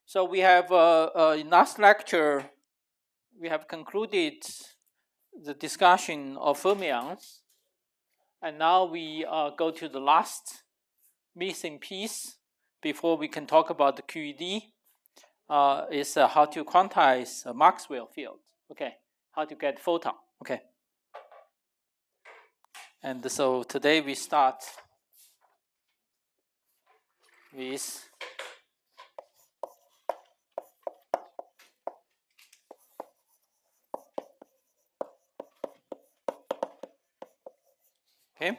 So we have in last lecture we have concluded the discussion of fermions, and now we go to the last missing piece before we can talk about the QED. Is how to quantize a Maxwell field. Okay, how to get photon. Okay, and so today we start with okay.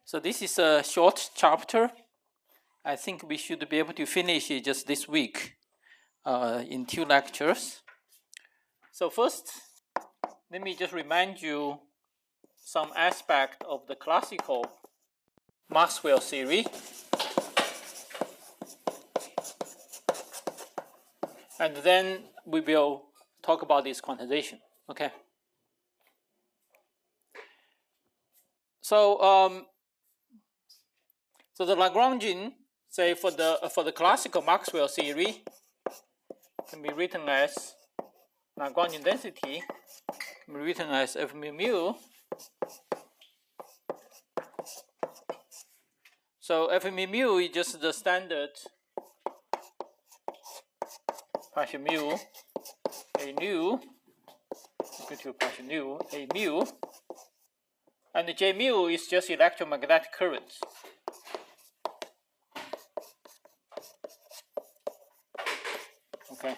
So this is a short chapter. I think we should be able to finish it just this week in 2 lectures. So first, let me just remind you some aspect of the classical Maxwell theory. And then we will talk about this quantization. Okay. So so the Lagrangian, say for the classical Maxwell theory, can be written as Lagrangian density, can be written as F mu mu. So F mu mu is just the standard partial mu a nu equal to partial nu a mu, and the J mu is just electromagnetic current. Okay,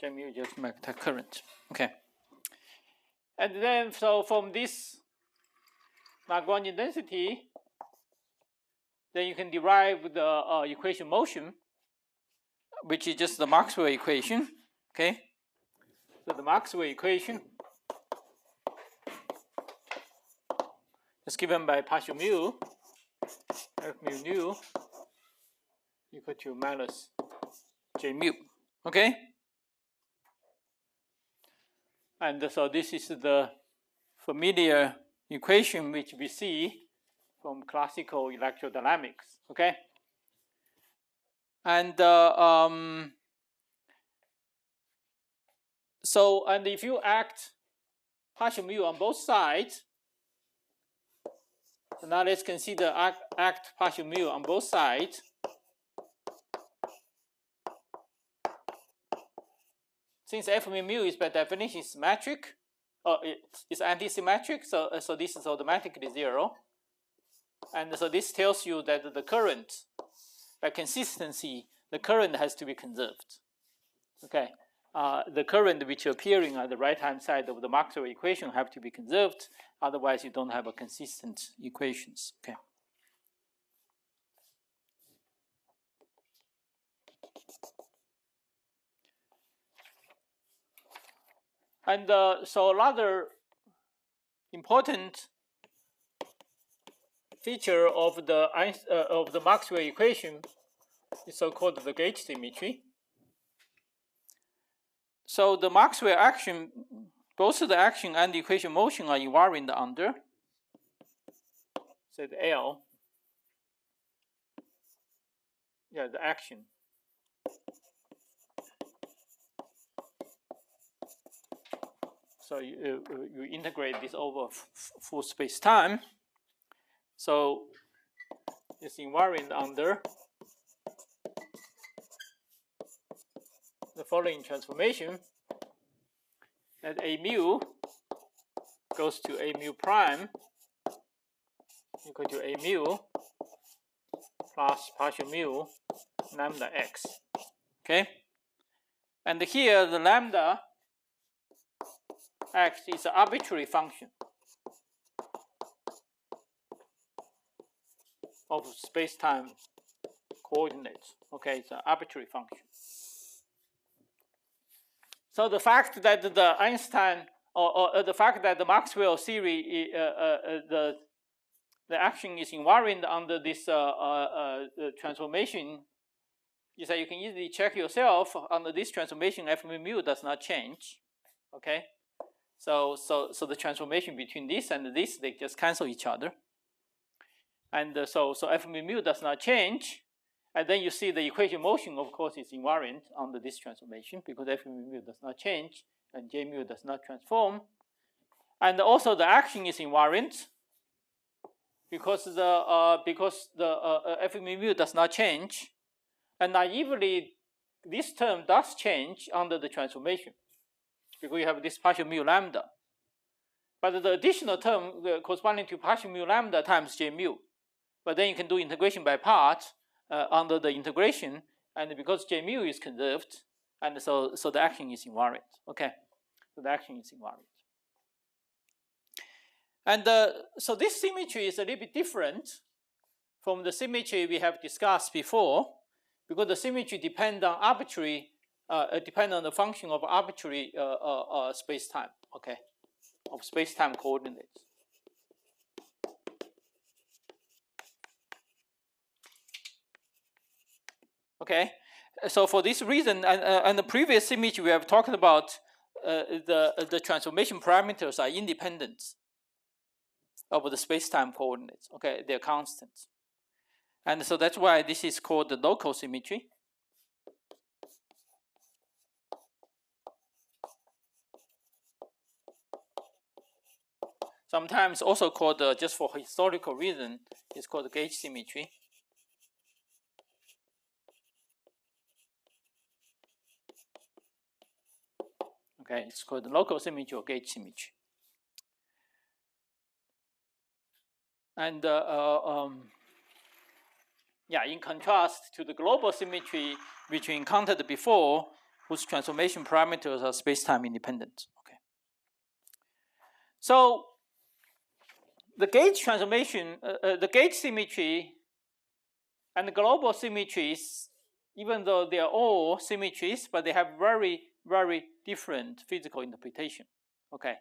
J mu is just magnetic current. Okay, and then so from this Lagrangian density, then you can derive the equation motion, which is just the Maxwell equation. Okay, so the Maxwell equation is given by partial mu F mu nu equal to minus J mu. Okay, and so this is the familiar equation which we see from classical electrodynamics. Okay, and so and if you act partial mu on both sides, so now let's consider act partial mu on both sides. Since F mu mu is by definition symmetric, it's anti-symmetric, so this is automatically 0. And so this tells you that the current, by consistency, the current has to be conserved. Okay, the current which are appearing on the right-hand side of the Maxwell equation have to be conserved. Otherwise, you don't have a consistent equations. Okay. And so another important feature of the Maxwell equation is so-called the gauge symmetry. So the Maxwell action, both the action and the equation motion are invariant under, say the L, the action. So you integrate this over full space-time. So it's invariant under the following transformation, that A mu goes to A mu prime equal to A mu plus partial mu lambda x. Okay, and here the lambda x is an arbitrary function of space-time coordinates. Okay, it's an arbitrary function. So the fact that the Einstein or the fact that the Maxwell theory the action is invariant under this transformation is that you can easily check yourself under this transformation. F mu mu does not change. Okay, so the transformation between this and this, they just cancel each other. And so F mu mu does not change, And then you see the equation motion, of course, is invariant under this transformation because F mu does not change and J mu does not transform. And also the action is invariant because the F mu does not change. And naively, this term does change under the transformation because you have this partial mu lambda. But the additional term corresponding to partial mu lambda times J mu. But then you can do integration by part under the integration, and because J mu is conserved, and so the action is invariant. Okay, so the action is invariant. And so this symmetry is a little bit different from the symmetry we have discussed before, because the symmetry depends on arbitrary, depend on the function of arbitrary space-time. Okay, of space-time coordinates. Okay, so for this reason, and the previous symmetry we have talked about, the transformation parameters are independent of the space-time coordinates. Okay, they're constants, and so that's why this is called the local symmetry. Sometimes also called, just for historical reason, it's called gauge symmetry. Okay, it's called the local symmetry or gauge symmetry. And yeah, in contrast to the global symmetry which we encountered before, whose transformation parameters are space-time independent. Okay. So the gauge transformation, the gauge symmetry and the global symmetries, even though they are all symmetries, but they have very, very different physical interpretation. Okay,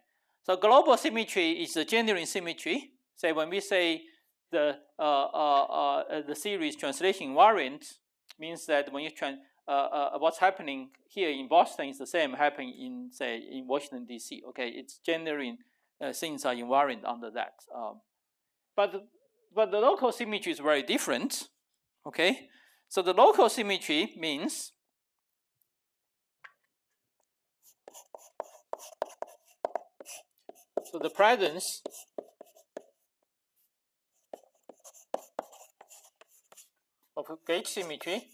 so global symmetry is a genuine symmetry. Say when we say the series translation invariant, means that when you what's happening here in Boston is the same happening in, say, in Washington D.C. Okay, it's genuine things are invariant under that. But the local symmetry is very different. Okay, so the local symmetry means so the presence of gauge symmetry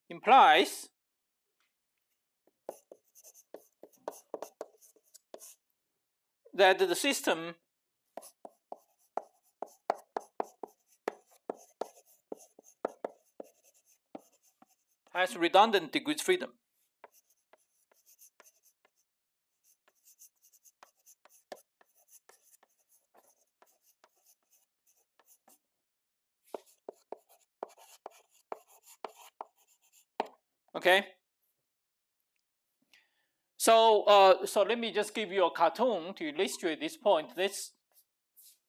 implies that the system has redundant degrees freedom. Okay. So so let me just give you a cartoon to illustrate this point.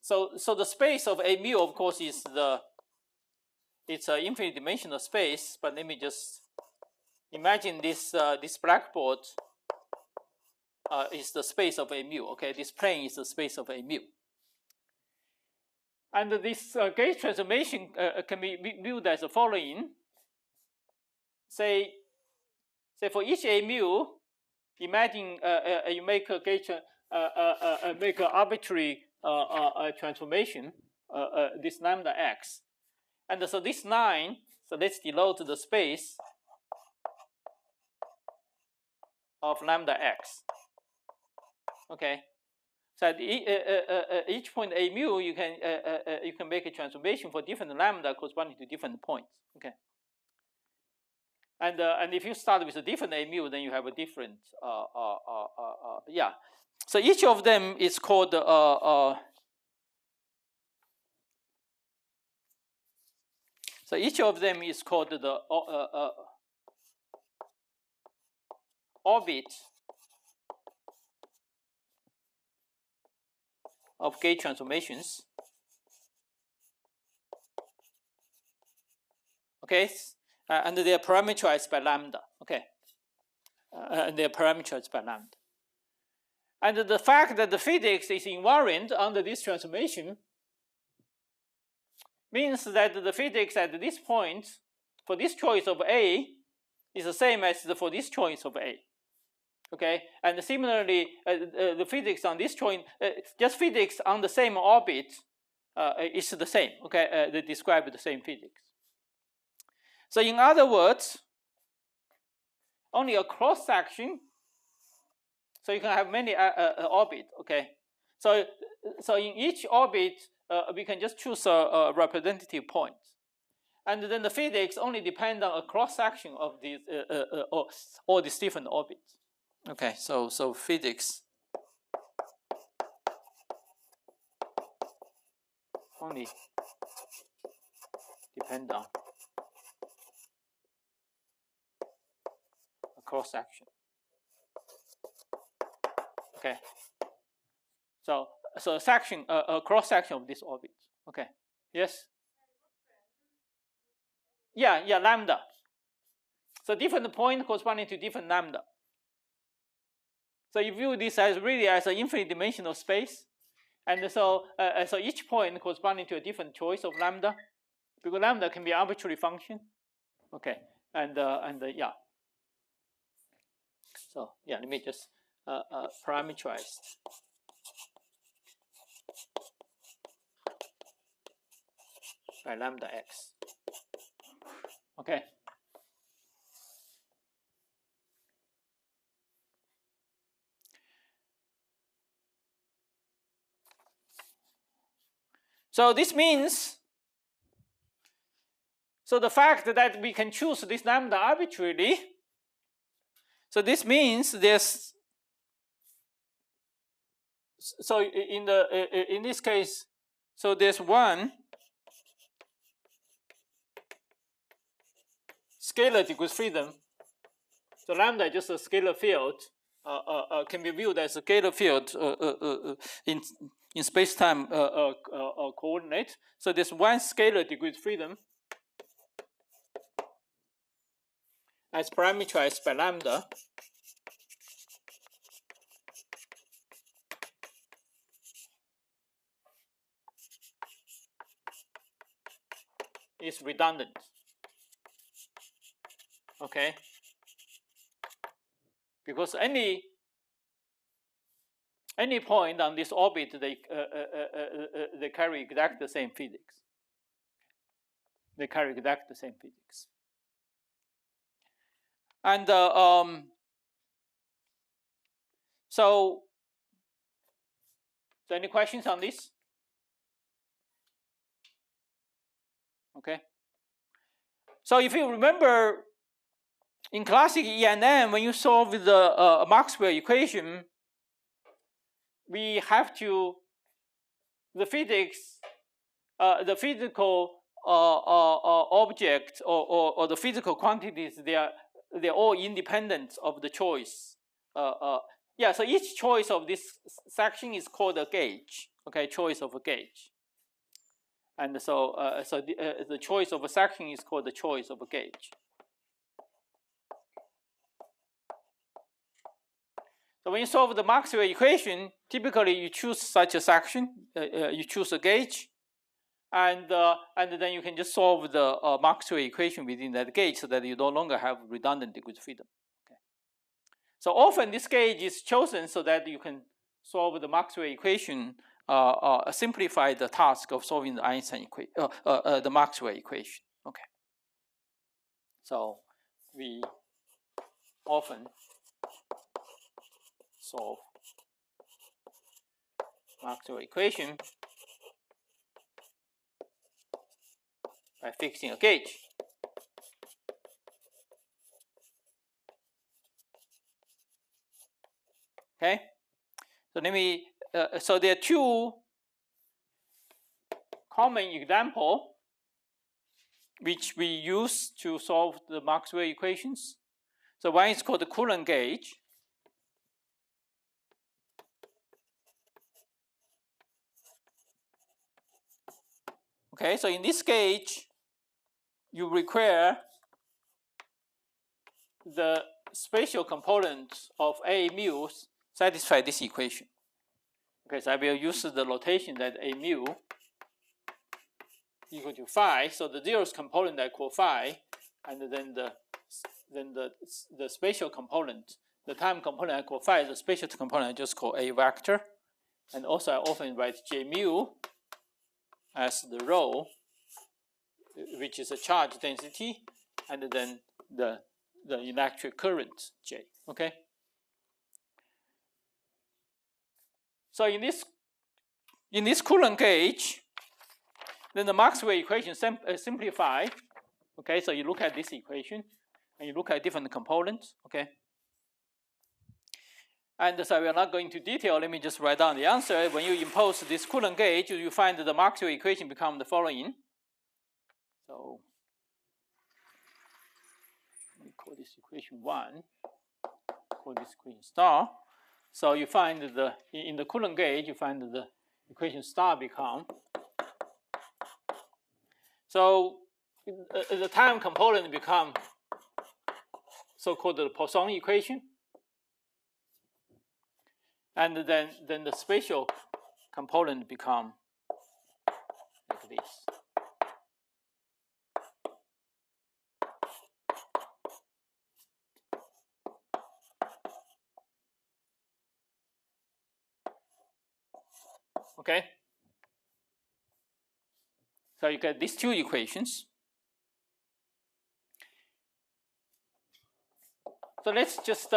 So the space of A mu, of course, is it's an infinite dimensional space. But let me just imagine this this blackboard is the space of A mu. Okay, this plane is the space of A mu. And this gauge transformation can be viewed as the following. Say for each A mu, imagine you make a gauge, make an arbitrary transformation, this lambda x, and so this line. So let's denote the space of lambda x. Okay. So at each point A mu, you can make a transformation for different lambda corresponding to different points. Okay. And if you start with a different A mu, then you have a different yeah. So each of them is called so each of them is called the orbit of gauge transformations. Okay, and they are parameterized by lambda. Okay, and they are parameterized by lambda. And the fact that the physics is invariant under this transformation means that the physics at this point for this choice of A is the same as for this choice of A. Okay, and similarly, the physics on this choice, just physics on the same orbit is the same. Okay, they describe the same physics. So in other words, only a cross section. So you can have many orbit. Okay, so in each orbit we can just choose a representative point, and then the physics only depend on a cross section of these all these different orbits. Okay, so physics only depend on a cross section. Okay, so a section, a cross section of this orbit. Okay, yes. Yeah, lambda. So different point corresponding to different lambda. So you view this as really as an infinite dimensional space, and so each point corresponding to a different choice of lambda, because lambda can be an arbitrary function. Okay, and yeah. So yeah, let me just parameterize by lambda x. Okay. So this means, so the fact that we can choose this lambda arbitrarily, so this means there's, so in this case, so there's one scalar degree of freedom. So lambda is just a scalar field, can be viewed as a scalar field in space-time coordinate. So there's one scalar degree of freedom as parameterized by lambda. Is redundant. Okay, because any point on this orbit, they carry exactly the same physics. They carry exactly the same physics. And so any questions on this? Okay. So if you remember, in classic ENM, when you solve the Maxwell equation, we have to, the physics, the physical object or the physical quantities, they're all independent of the choice. Yeah, so each choice of this section is called a gauge. Okay, choice of a gauge. And so the choice of a section is called the choice of a gauge. So when you solve the Maxwell equation, typically you choose such a section, you choose a gauge, and then you can just solve the Maxwell equation within that gauge so that you no longer have redundant degrees of freedom. Okay. So often this gauge is chosen so that you can solve the Maxwell equation, simplify the task of solving the Einstein equation, the Maxwell equation. Okay. So we often solve Maxwell equation by fixing a gauge. Okay, so let me. So there are two common examples which we use to solve the Maxwell equations. So one is called the Coulomb gauge. Okay, so in this gauge, you require the spatial component of A mu's satisfy this equation. Okay, so I will use the notation that a mu equal to phi. So the zeroth component I call phi, and then the spatial component, the time component I call phi, the spatial component I just call a vector. And also I often write J mu as the rho, which is a charge density, and then the electric current J. Okay. So in this Coulomb gauge, then the Maxwell equation simplify. Okay, so you look at this equation and you look at different components. Okay. And so we're not going into detail. Let me just write down the answer. When you impose this Coulomb gauge, you find that the Maxwell equation become the following. So let me call this equation 1. Call this equation star. So you find that in the Coulomb gauge, you find that the equation star become. So the time component become so-called the Poisson equation. And then the spatial component become like this. Okay. So you get these two equations. So let's just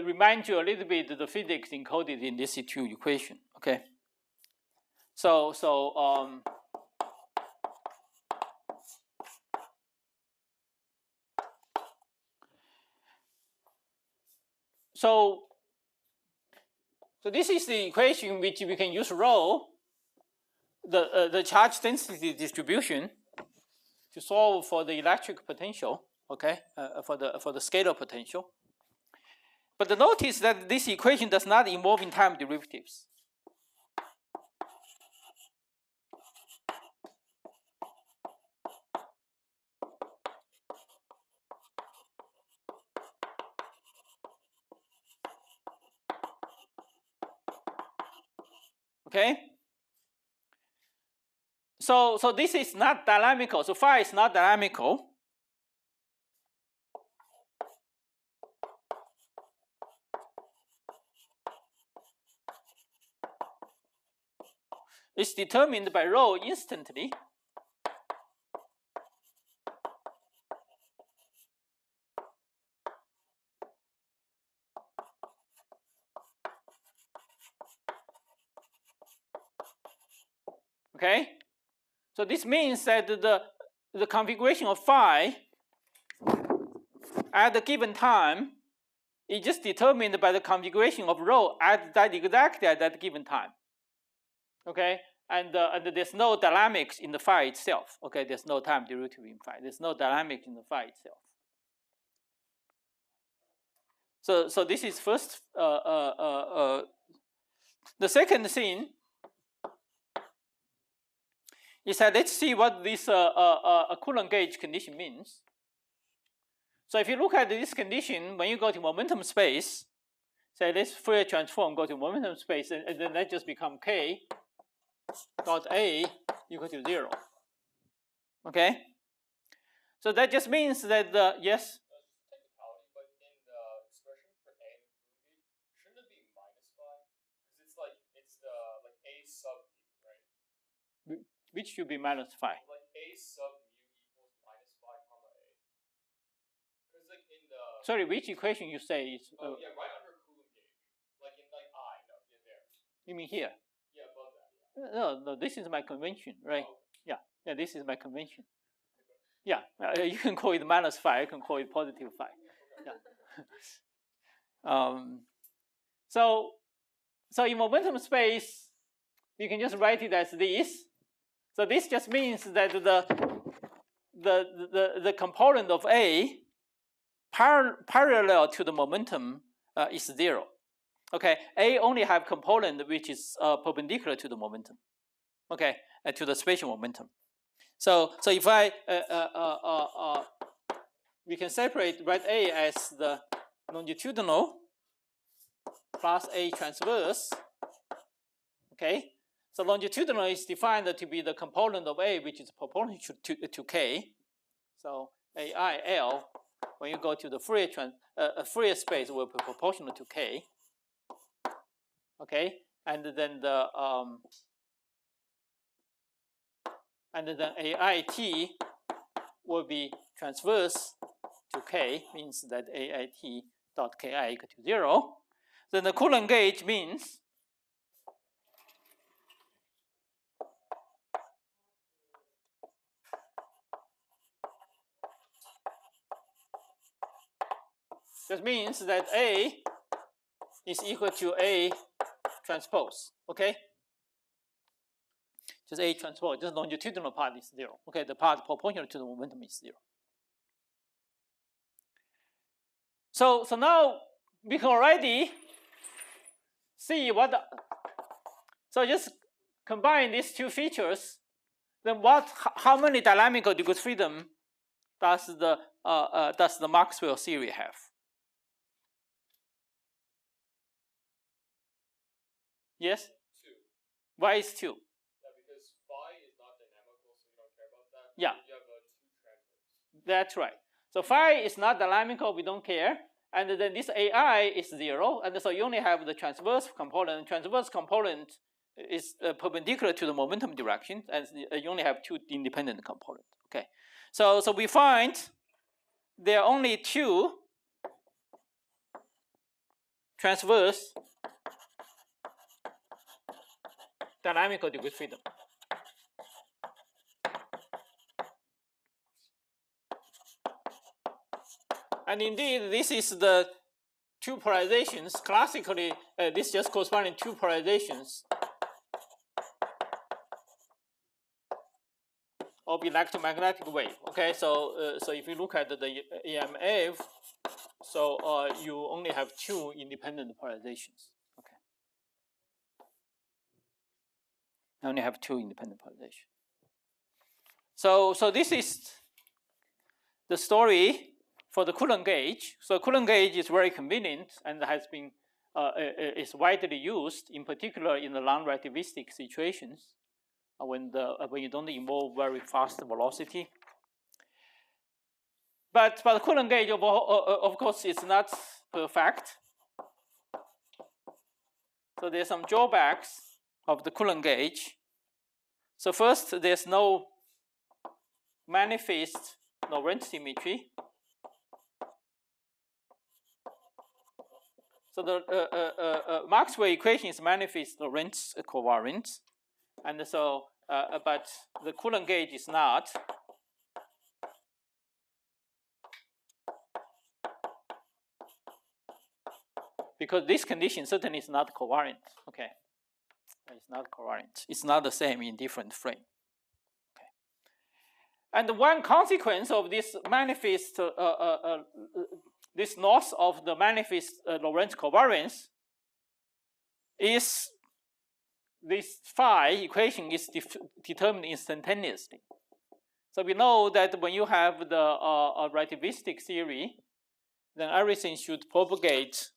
remind you a little bit of the physics encoded in this two equation. Okay. So this is the equation which we can use rho, the charge density distribution, to solve for the electric potential. Okay, for the scalar potential. But notice that this equation does not involve in time derivatives. Okay. So this is not dynamical. So phi is not dynamical. It's determined by rho instantly. Okay, so this means that the configuration of phi at a given time is just determined by the configuration of rho exactly at that given time. Okay, and there's no dynamics in the phi itself. Okay, there's no time derivative in phi. There's no dynamics in the phi itself. So this is first. The second thing is that let's see what this Coulomb gauge condition means. So if you look at this condition, when you go to momentum space, say let's Fourier transform, go to momentum space, and then that just become k dot a equal to 0. Okay? So that just means that yes? But in the expression for a, shouldn't it be minus phi? Because it's like a sub mu, right? Which should be minus phi? Like a sub mu equals minus phi comma a. Because like in the sorry, which equation you say is? Yeah, right under Coulomb gauge. Like in there. You mean here? Yeah, above that. No, this is my convention, right? Oh. Yeah, this is my convention. Yeah, you can call it minus phi, you can call it positive phi. Yeah. So in momentum space, you can just write it as this. So this just means that the component of A parallel to the momentum is 0. Okay, A only have component which is perpendicular to the momentum. Okay, to the spatial momentum. So if we can write A as the longitudinal plus A transverse. Okay, so longitudinal is defined to be the component of A, which is proportional to K. So AIL, when you go to the Fourier space, will be proportional to K. Okay, and then the AIT will be transverse to K, means that AIT dot Ki equal to 0. Then the Coulomb gauge means that means that A is equal to A transpose. Okay, just A transpose. Just longitudinal part is 0. Okay, the part proportional to the momentum is 0. So now we can already see what. So just combine these two features. Then how many dynamical degree freedom does the Maxwell theory have? Yes? 2. Why is 2? Yeah, because phi is not dynamical, so you don't care about that. Yeah. You have 2 transverse. That's right. So phi is not dynamical, we don't care. And then this AI is 0. And so you only have the transverse component. Transverse component is perpendicular to the momentum direction, and you only have 2 independent components. Okay. So we find there are only 2 transverse dynamical degree freedom. And indeed, this is the 2 polarizations. Classically, this just corresponds to 2 polarizations of electromagnetic wave. Okay, so if you look at the EMF, so you only have 2 independent polarizations. Okay, you only have 2 independent polarizations. So this is the story for the Coulomb gauge. So Coulomb gauge is very convenient and has been is widely used, in particular in the non-relativistic situations when you don't involve very fast velocity. But the Coulomb gauge, of course, is not perfect. So there's some drawbacks of the Coulomb gauge. So first, there's no manifest Lorentz symmetry. So the Maxwell equation is manifest Lorentz covariant, and so but the Coulomb gauge is not. Because this condition certainly is not covariant. Okay, it's not covariant. It's not the same in different frame. Okay, and one consequence of this manifest this loss of the manifest Lorentz covariance is this phi equation is determined instantaneously. So we know that when you have the relativistic theory, then everything should propagate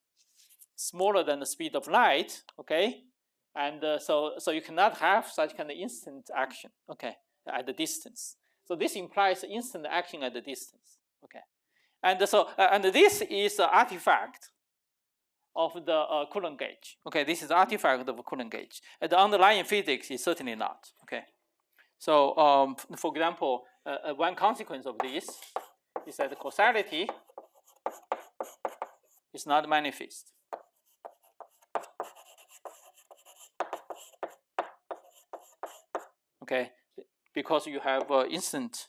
smaller than the speed of light. Okay, and so you cannot have such kind of instant action. Okay, at the distance. So this implies instant action at the distance. Okay. And so, and this is an artifact of the Coulomb gauge. Okay, this is an artifact of Coulomb gauge. And the underlying physics is certainly not. Okay, so for example, one consequence of this is that the causality is not manifest. Okay, because you have instant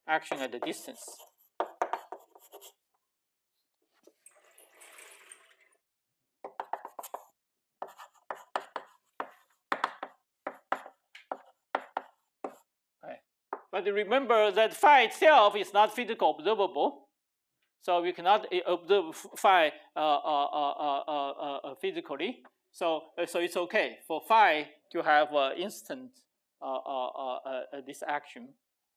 action at the distance. Okay. But remember that phi itself is not physically observable, so we cannot observe phi physically. So it's okay for phi to have instant this action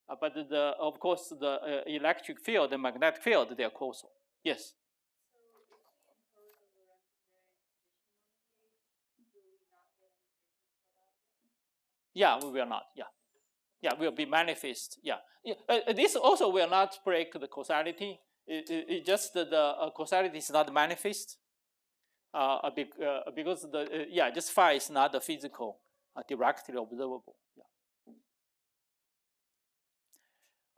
But of course, the electric field and magnetic field, they are causal. Yes? Yeah, we will not. Yeah. Yeah, will be manifest. Yeah. This also will not break the causality. It just the causality is not manifest. Because just phi is not the physical, directly observable. Yeah.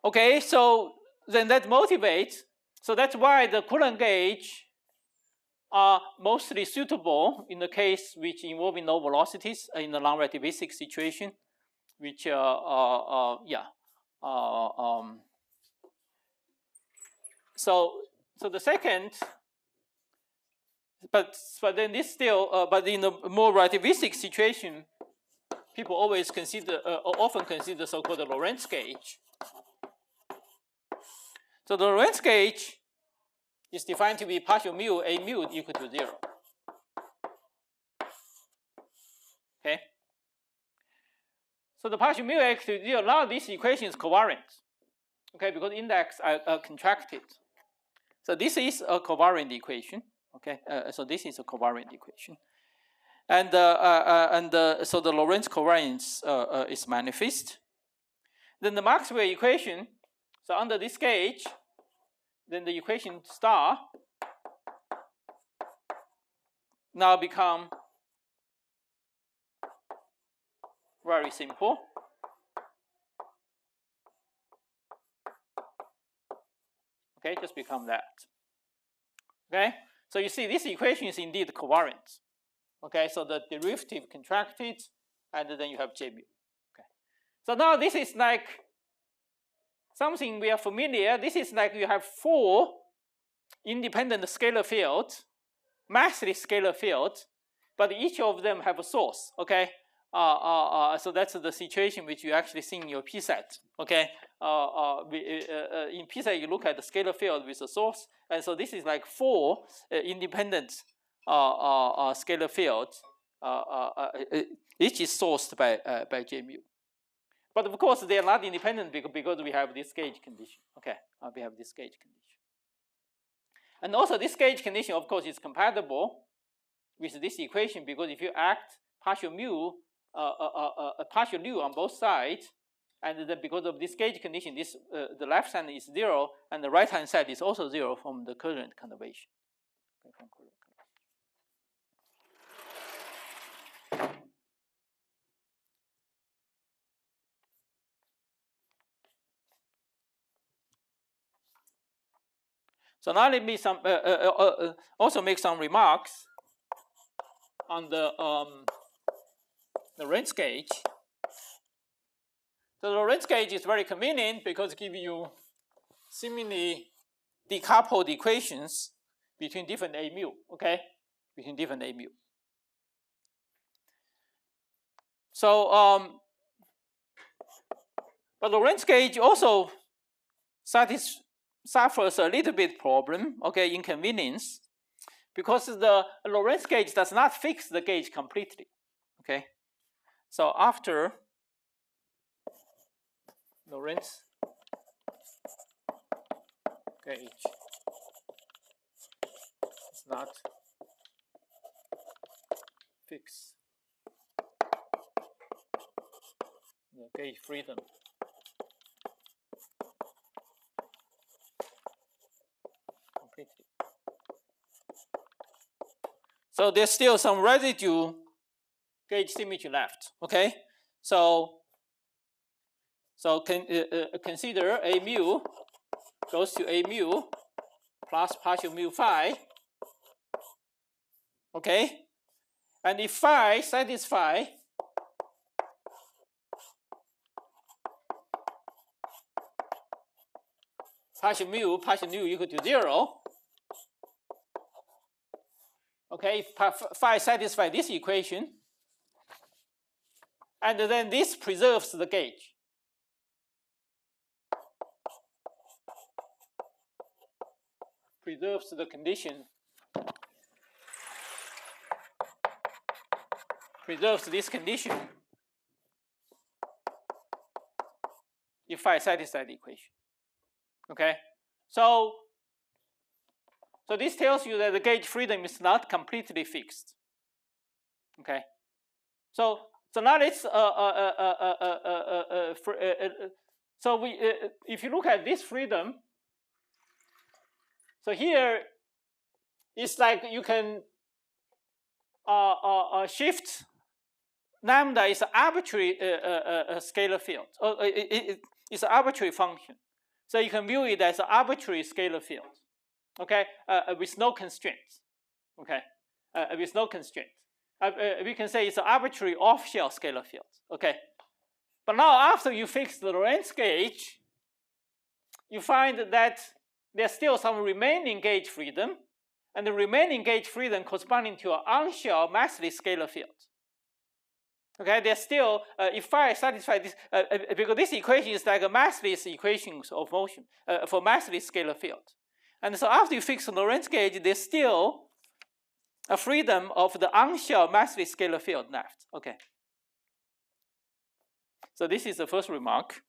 Okay, so then that motivates. So that's why the Coulomb gauge are mostly suitable in the case which involving no velocities in the non-relativistic situation, which so the second, but then this still, but in a more relativistic situation, people always consider, often consider so-called Lorentz gauge. So the Lorentz gauge is defined to be partial mu, a mu equal to 0. Okay. So the partial mu equal to 0, now this equation is covariant. Okay, because index are contracted. So this is a covariant equation. Okay, so this is a covariant equation. And so the Lorentz covariance is manifest. Then the Maxwell equation, so under this gauge, then the equation star now become very simple. Okay, just become that. Okay, so you see this equation is indeed covariant. Okay, so the derivative contracted, and then you have J mu. Okay, so now this is like something we are familiar. This is like you have 4 independent scalar fields, massless scalar fields, but each of them have a source. Okay, so that's the situation which you actually see in your P set. Okay, in P set you look at the scalar field with a source, and so this is like 4 independent scalar fields. Each is sourced by J mu. But of course, they are not independent because we have this gauge condition. Okay, we have this gauge condition. And also this gauge condition, of course, is compatible with this equation because if you act partial mu, partial nu on both sides, and then because of this gauge condition, this the left hand is 0, and the right hand side is also 0 from the current conservation. Okay, from current. So now let me also make some remarks on the Lorentz gauge. The Lorentz gauge is very convenient because it gives you seemingly decoupled equations between different a mu. Okay, between different a mu. So but Lorentz gauge also suffers a little bit problem, okay, inconvenience, because the Lorentz gauge does not fix the gauge completely, okay? So after Lorentz gauge is not fix the gauge freedom completely. So there's still some residue gauge symmetry left. Okay, so consider a mu goes to a mu plus partial mu phi. Okay, and if phi satisfy partial nu equal to 0. Okay, if phi satisfies this equation, and then this preserves the gauge. Preserves the condition. Preserves this condition. if phi satisfies the equation. Okay, so this tells you that the gauge freedom is not completely fixed. Okay, so now let's so we if you look at this freedom, so here it's like you can shift lambda is an arbitrary scalar field. It's an arbitrary function. So you can view it as an arbitrary scalar field, okay, with no constraints, okay, with no constraints. We can say it's an arbitrary off-shell scalar field, okay. But now after you fix the Lorentz gauge, you find that there's still some remaining gauge freedom, and the remaining gauge freedom corresponding to an on-shell massless scalar field. Okay, there's still, if phi satisfies this, because this equation is like a massless equation of motion for massless scalar field. And so after you fix the Lorentz gauge, there's still a freedom of the on-shell massless scalar field left. Okay. So this is the first remark.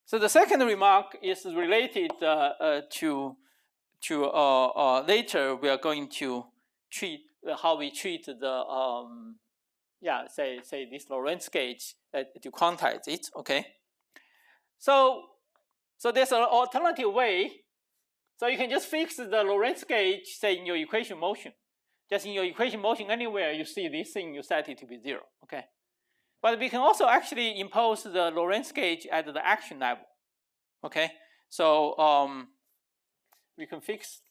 So the second remark is related to later we are going to treat how we treat the say this Lorentz gauge to quantize it. Okay. So there's an alternative way. So you can just fix the Lorentz gauge, say in your equation motion. Just in your equation motion anywhere you see this thing, you set it to be 0. Okay. But we can also actually impose the Lorentz gauge at the action level. Okay. So we can fix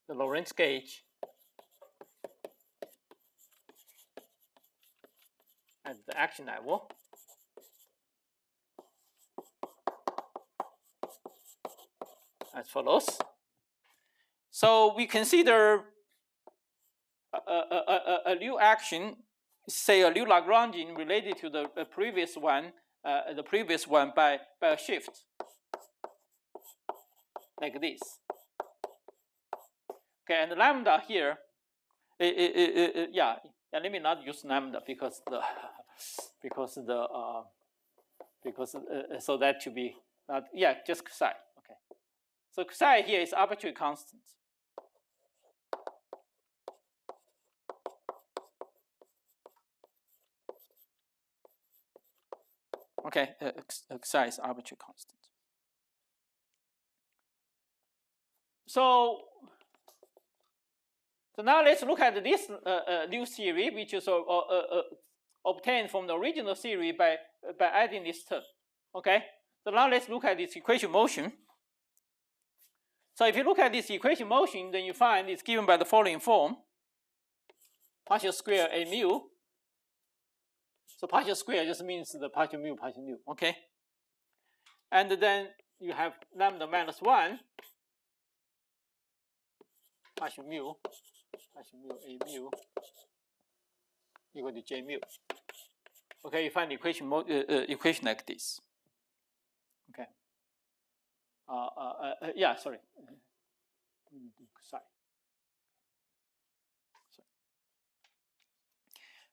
the Lorentz gauge at the action level. As follows. So we consider a new action, say a new Lagrangian related to the previous one by a shift, like this. Okay, and lambda here, let me not use lambda because so that to be not just psi. Okay, so psi here is arbitrary constant. Okay, psi is arbitrary constant. So now let's look at this new theory, which is obtained from the original theory by adding this term. Okay, so now let's look at this equation motion. So if you look at this equation motion, then you find it's given by the following form: partial square a mu. So partial square just means the partial mu. Okay, and then you have lambda minus 1 partial mu a mu equal to j mu. Okay, you find the equation like this. Okay. Sorry.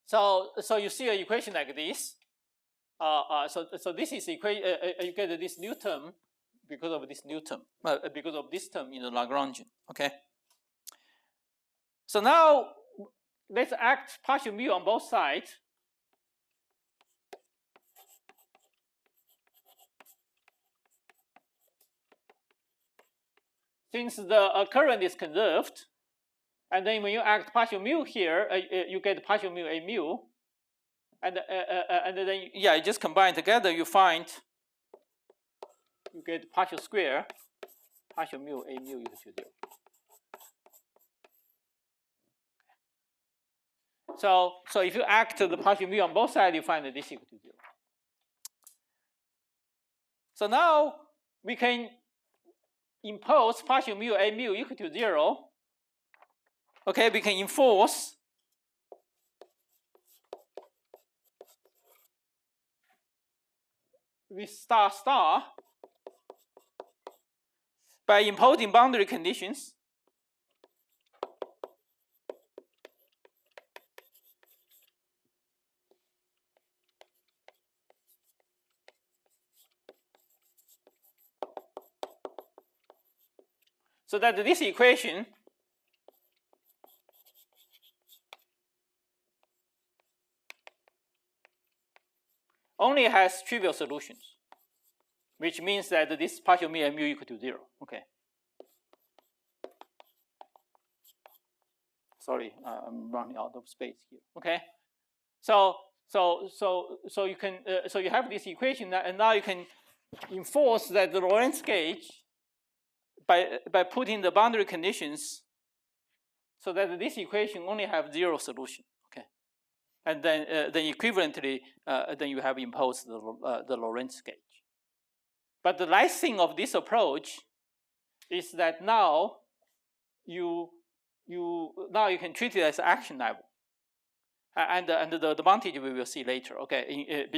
So you see an equation like this. So this is equation. You get this new term because of this new term. Because of this term in the Lagrangian. Okay. So now let's act partial mu on both sides. Since the current is conserved, and then when you act partial mu here, you get partial mu a mu, and then you just combine together, you find you get partial square partial mu a mu equal to 0. So if you act the partial mu on both sides, you find that this equal to 0. So now we can impose partial mu a mu equal to 0. Okay, we can enforce with star star by imposing boundary conditions. So that this equation only has trivial solutions, which means that this partial mu and mu equal to 0. Okay. Sorry, I'm running out of space here. Okay. So you can so you have this equation, and now you can enforce that the Lorentz gauge by putting the boundary conditions, so that this equation only have 0 solution. Okay. And then equivalently, then you have imposed the Lorentz gauge. But the nice thing of this approach is that now you can treat it as action level, and the advantage we will see later. Okay,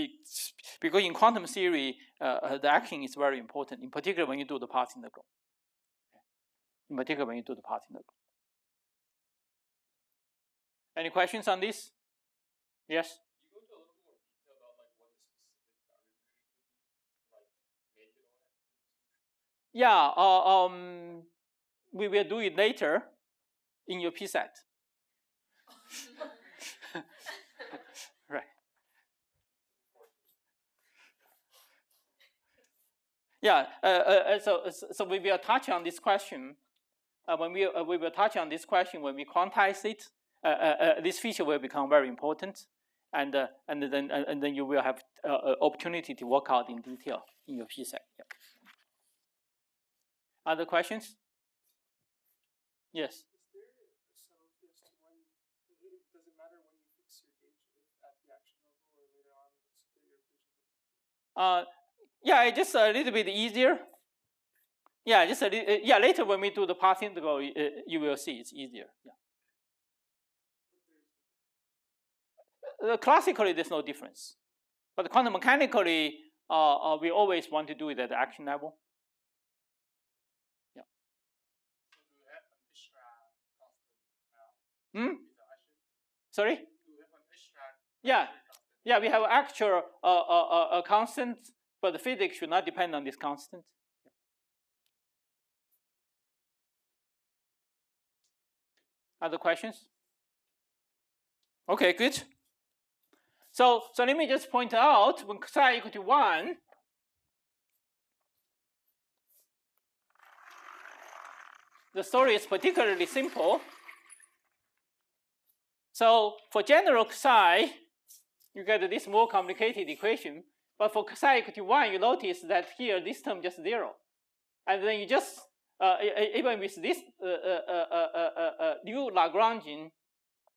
because in quantum theory, the action is very important, in particular when you do the path integral. In particular when you do the path integral. Any questions on this? Yes. You go into a little more detail about like what the specific boundary conditions would be, like make it on it? Yeah. We will do it later in your PSAT. Right. Yeah. So we will touch on this question when we will touch on this question when we quantize it. This feature will become very important, and then you will have opportunity to work out in detail in your PSAT. Yeah. Other questions? Yes. Is there a subtlety as to when it doesn't matter when you fix your gauge at the action level or later on once you get your equations? Yeah, it's just a little bit easier. Yeah, just yeah. Later when we do the path integral, you will see it's easier. Yeah. Classically, there's no difference, but quantum mechanically, we always want to do it at the action level. Yeah. So do we have an extra constant now? Sorry? Do we have an extra? Yeah. Yeah, we have actual a constant, but the physics should not depend on this constant. Other questions? Okay, good. So let me just point out when psi equal to 1, the story is particularly simple. So for general psi, you get this more complicated equation. But for psi equal to 1, you notice that here this term just 0. And then you just, even with this new Lagrangian,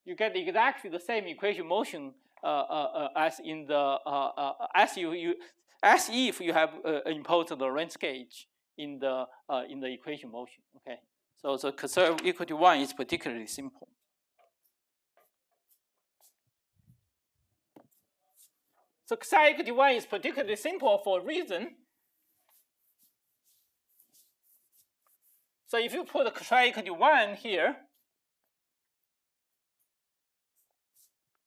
you get exactly the same equation motion as in the as if you have imposed the Lorentz gauge in the equation motion. Okay, so psi equal to 1 is particularly simple. So psi equal to 1 is particularly simple for a reason. So if you put psi equal to 1 here,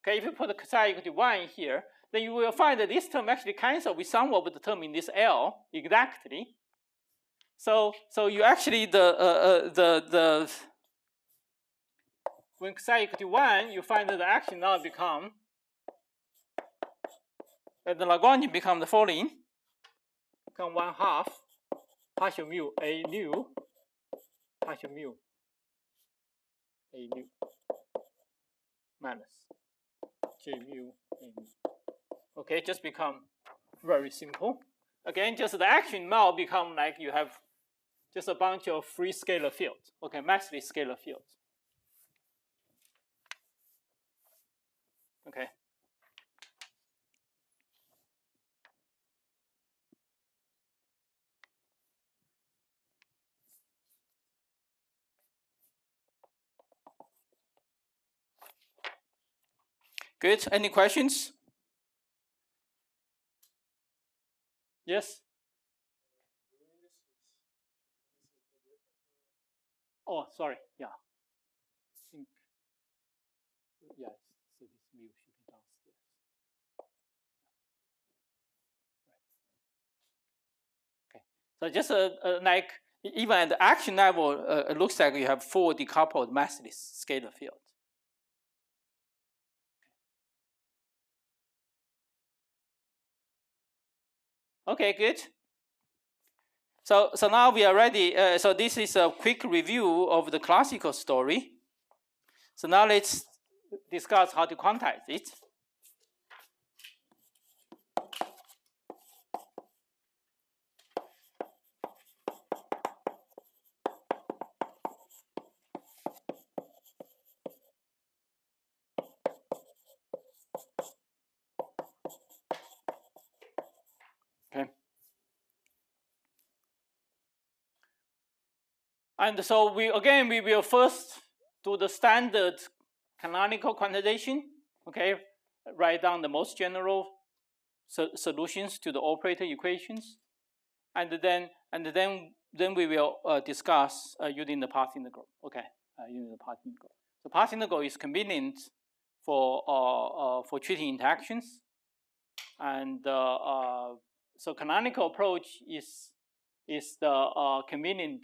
okay, if you put psi equal to 1 here, then you will find that this term actually cancels with some of the term in this L exactly. So you actually when psi equal to 1, you find that the action now become the Lagrangian become the following: become 1/2 partial mu a nu partial mu a nu minus j mu a nu. Okay, just become very simple. Again, just the action now become like you have just a bunch of free scalar fields. Okay, massively scalar fields. Okay. Good. Any questions? Yes? Oh, sorry. Yeah. I think, yeah, so this mu should be downstairs. Right. Okay. So just like even at the action level, it looks like you have 4 decoupled massless scalar fields. Okay, good. So now we are ready. So this is a quick review of the classical story. So now let's discuss how to quantize it. Okay. And so we will first do the standard canonical quantization. Okay, write down the most general solutions to the operator equations, and then we will discuss using the path integral. Okay, using the path integral. The path integral is convenient for treating interactions, and so canonical approach is the convenient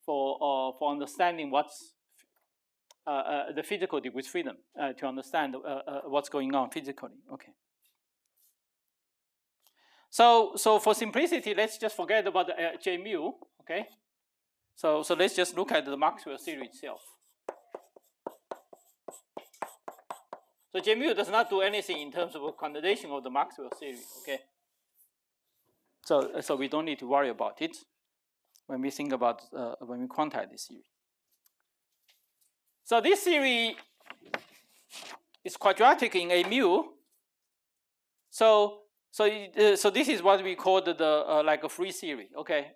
for understanding what's the physical degree freedom to understand what's going on physically. Okay. So for simplicity, let's just forget about the J mu. Okay. So let's just look at the Maxwell theory itself. So J mu does not do anything in terms of quantization of the Maxwell theory. Okay. So we don't need to worry about it when we think about when we quantize this theory. So this theory is quadratic in A mu. So this is what we call the like a free theory. Okay,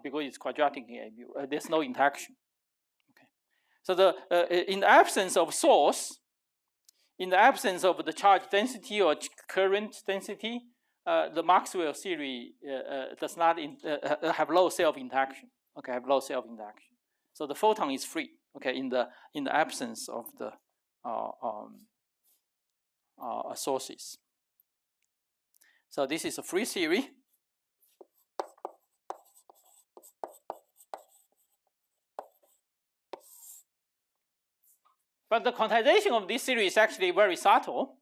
because it's quadratic in A mu. There's no interaction. Okay. So in the absence of source, in the absence of the charge density or current density, the Maxwell theory does not have low self-interaction. Okay, have low self-interaction. So the photon is free. Okay, in the absence of the sources. So this is a free theory. But the quantization of this theory is actually very subtle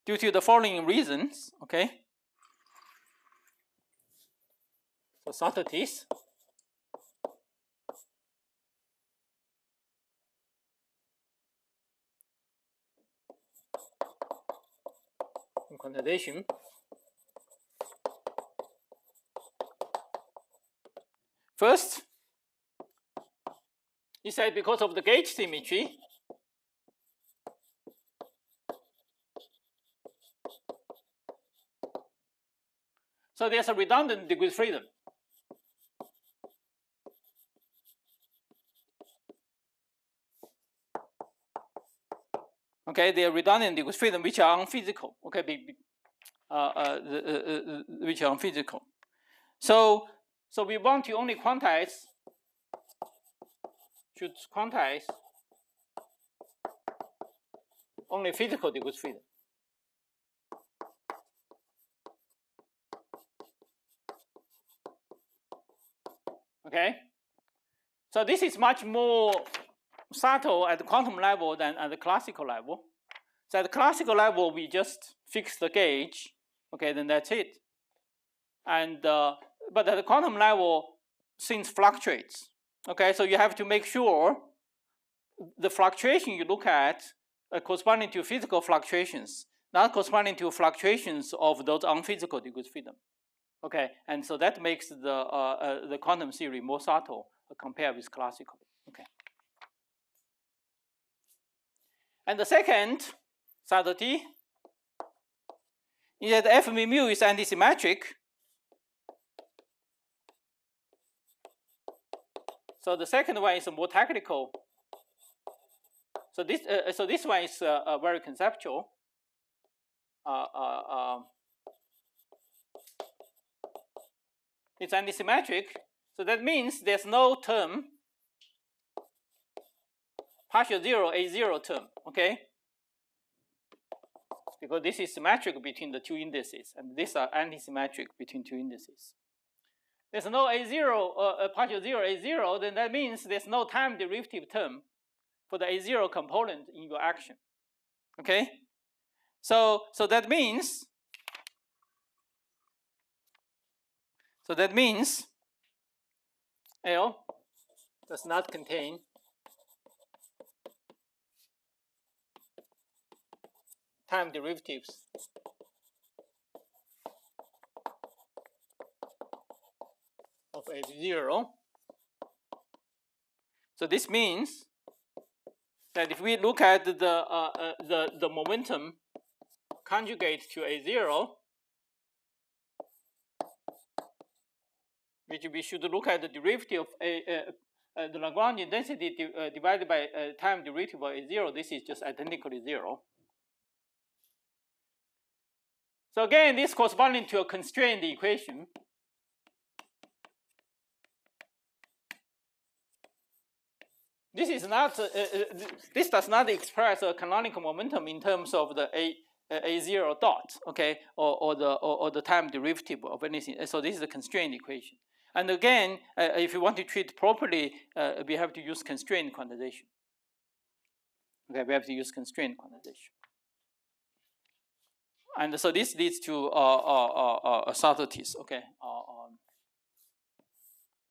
due to the following reasons. Okay. So subtleties. Quantization. First, you said because of the gauge symmetry, so there's a redundant degree of freedom. Okay, they are redundant degree of freedom which are unphysical. Okay, which are unphysical. So we want to only quantize, should quantize only physical degree of freedom. Okay, so this is much more subtle at the quantum level than at the classical level. So at the classical level, we just fix the gauge. Okay, then that's it. And but at the quantum level, things fluctuates. Okay, so you have to make sure the fluctuation you look at corresponding to physical fluctuations, not corresponding to fluctuations of those unphysical degrees of freedom. Okay, and so that makes the quantum theory more subtle compared with classical. Okay. And the second subtlety is that F mu is antisymmetric. So the second one is more technical. So this one is very conceptual. It's antisymmetric. So that means there's no term partial zero A0 term. Okay. Because this is symmetric between the two indices, and these are antisymmetric between two indices. there's no A0 partial 0 A0, then that means there's no time derivative term for the A0 component in your action. Okay? So that means L does not contain time derivatives of A0. So this means that if we look at the momentum conjugate to A0, which we should look at the derivative of the Lagrangian density divided by time derivative of A0, this is just identically 0. So again, this corresponding to a constrained equation. This is not. This does not express a canonical momentum in terms of the A0 dot, okay, or the time derivative of anything. So this is a constrained equation. And again, if you want to treat properly, we have to use constrained quantization. Okay, we have to use constrained quantization. And so this leads to subtleties. Okay.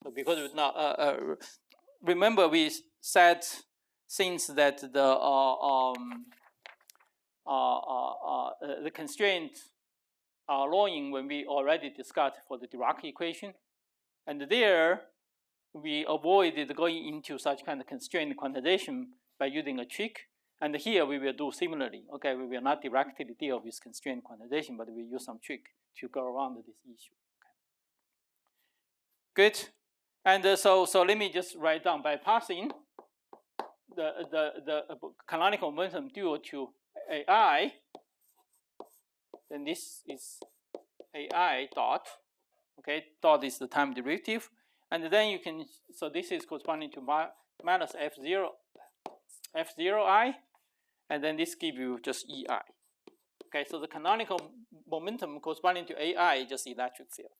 So because now, remember we said since that the constraints are lowering when we already discussed for the Dirac equation, and there we avoided going into such kind of constrained quantization by using a trick. And here we will do similarly. Okay, we will not directly deal with constrained quantization, but we use some trick to go around this issue. Okay. Good. And so let me just write down by passing the canonical momentum due to AI. Then this is AI dot. Okay, dot is the time derivative, and then you can. So this is corresponding to minus F0I. And then this gives you just EI. Okay, so the canonical momentum corresponding to AI is just electric field.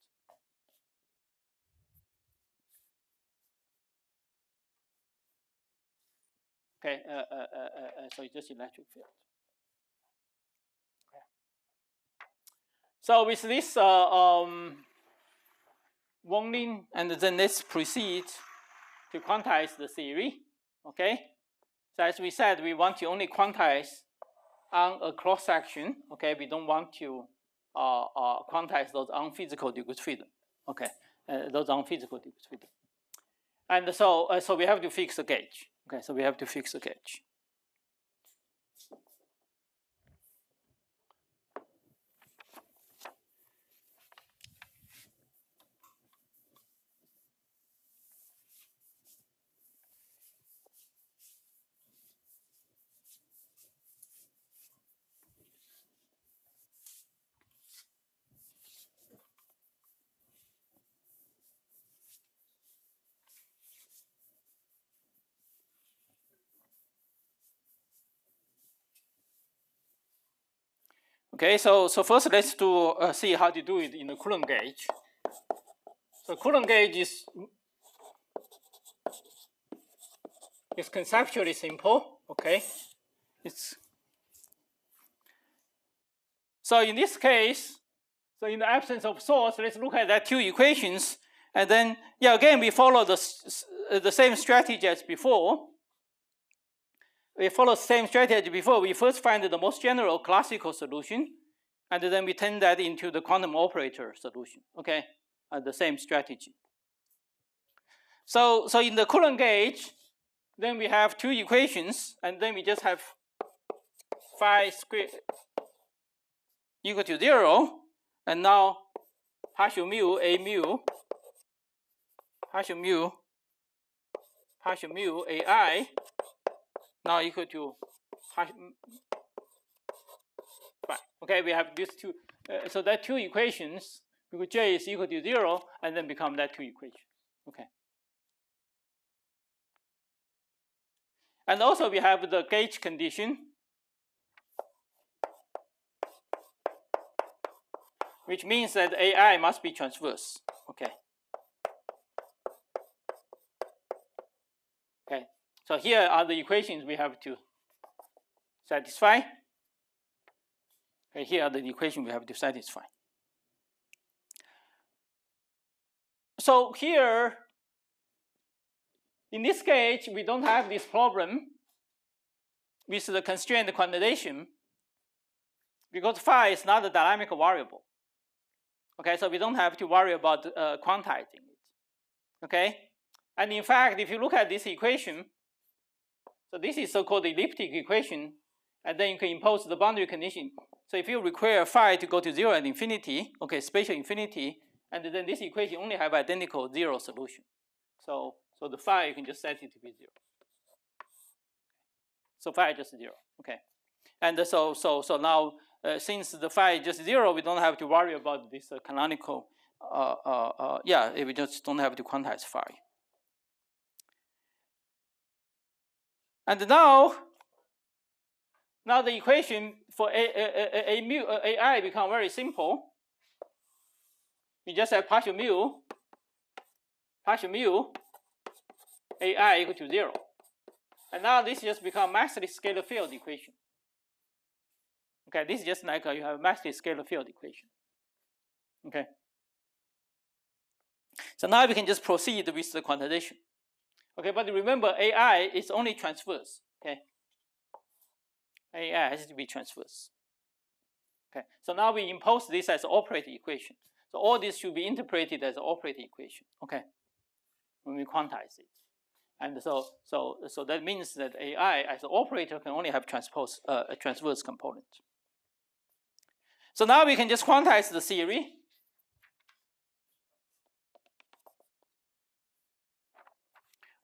Okay, so it's just electric field. Okay. So with this Wong-Lin, and then let's proceed to quantize the theory. Okay. So as we said, we want to only quantize on a cross section. Okay, we don't want to quantize those unphysical degrees of freedom. Okay, those unphysical degrees of freedom. And so we have to fix the gauge. Okay, so we have to fix the gauge. Okay, so first let's do see how to do it in the Coulomb gauge. So Coulomb gauge is conceptually simple. Okay, so in this case, so in the absence of source, let's look at that two equations, and then again we follow the same strategy as before. We follow the same strategy as before. We first find the most general classical solution, and then we turn that into the quantum operator solution. Okay, the same strategy. So in the Coulomb gauge, then we have two equations, and then we just have phi squared equal to 0, and now partial mu A mu partial mu AI now equal to okay, we have these two. So that two equations, because J is equal to 0, and then become that two equations. Okay. And also we have the gauge condition, which means that AI must be transverse. Okay. So here are the equations we have to satisfy. Okay, here are the equations we have to satisfy. So here, in this case, we don't have this problem with the constrained quantization because phi is not a dynamical variable. Okay, so we don't have to worry about quantizing it. Okay, and in fact, if you look at this equation, so this is so-called elliptic equation, and then you can impose the boundary condition. So if you require phi to go to 0 at infinity, okay, spatial infinity, and then this equation only have identical 0 solution. So the phi you can just set it to be 0. So phi is just 0. Okay, and so now since the phi is just 0, we don't have to worry about this canonical. We just don't have to quantize phi. And now the equation for AI become very simple. We just have partial mu AI equal to 0. And now this just become Maxwell scalar field equation. Okay, this is just like you have a Maxwell scalar field equation. Okay. So now we can just proceed with the quantization. Okay, but remember AI is only transverse. Okay. AI has to be transverse. Okay, so now we impose this as an operator equation. So all this should be interpreted as an operator equation. Okay, when we quantize it, and so that means that AI as an operator can only have a transverse component. So now we can just quantize the theory.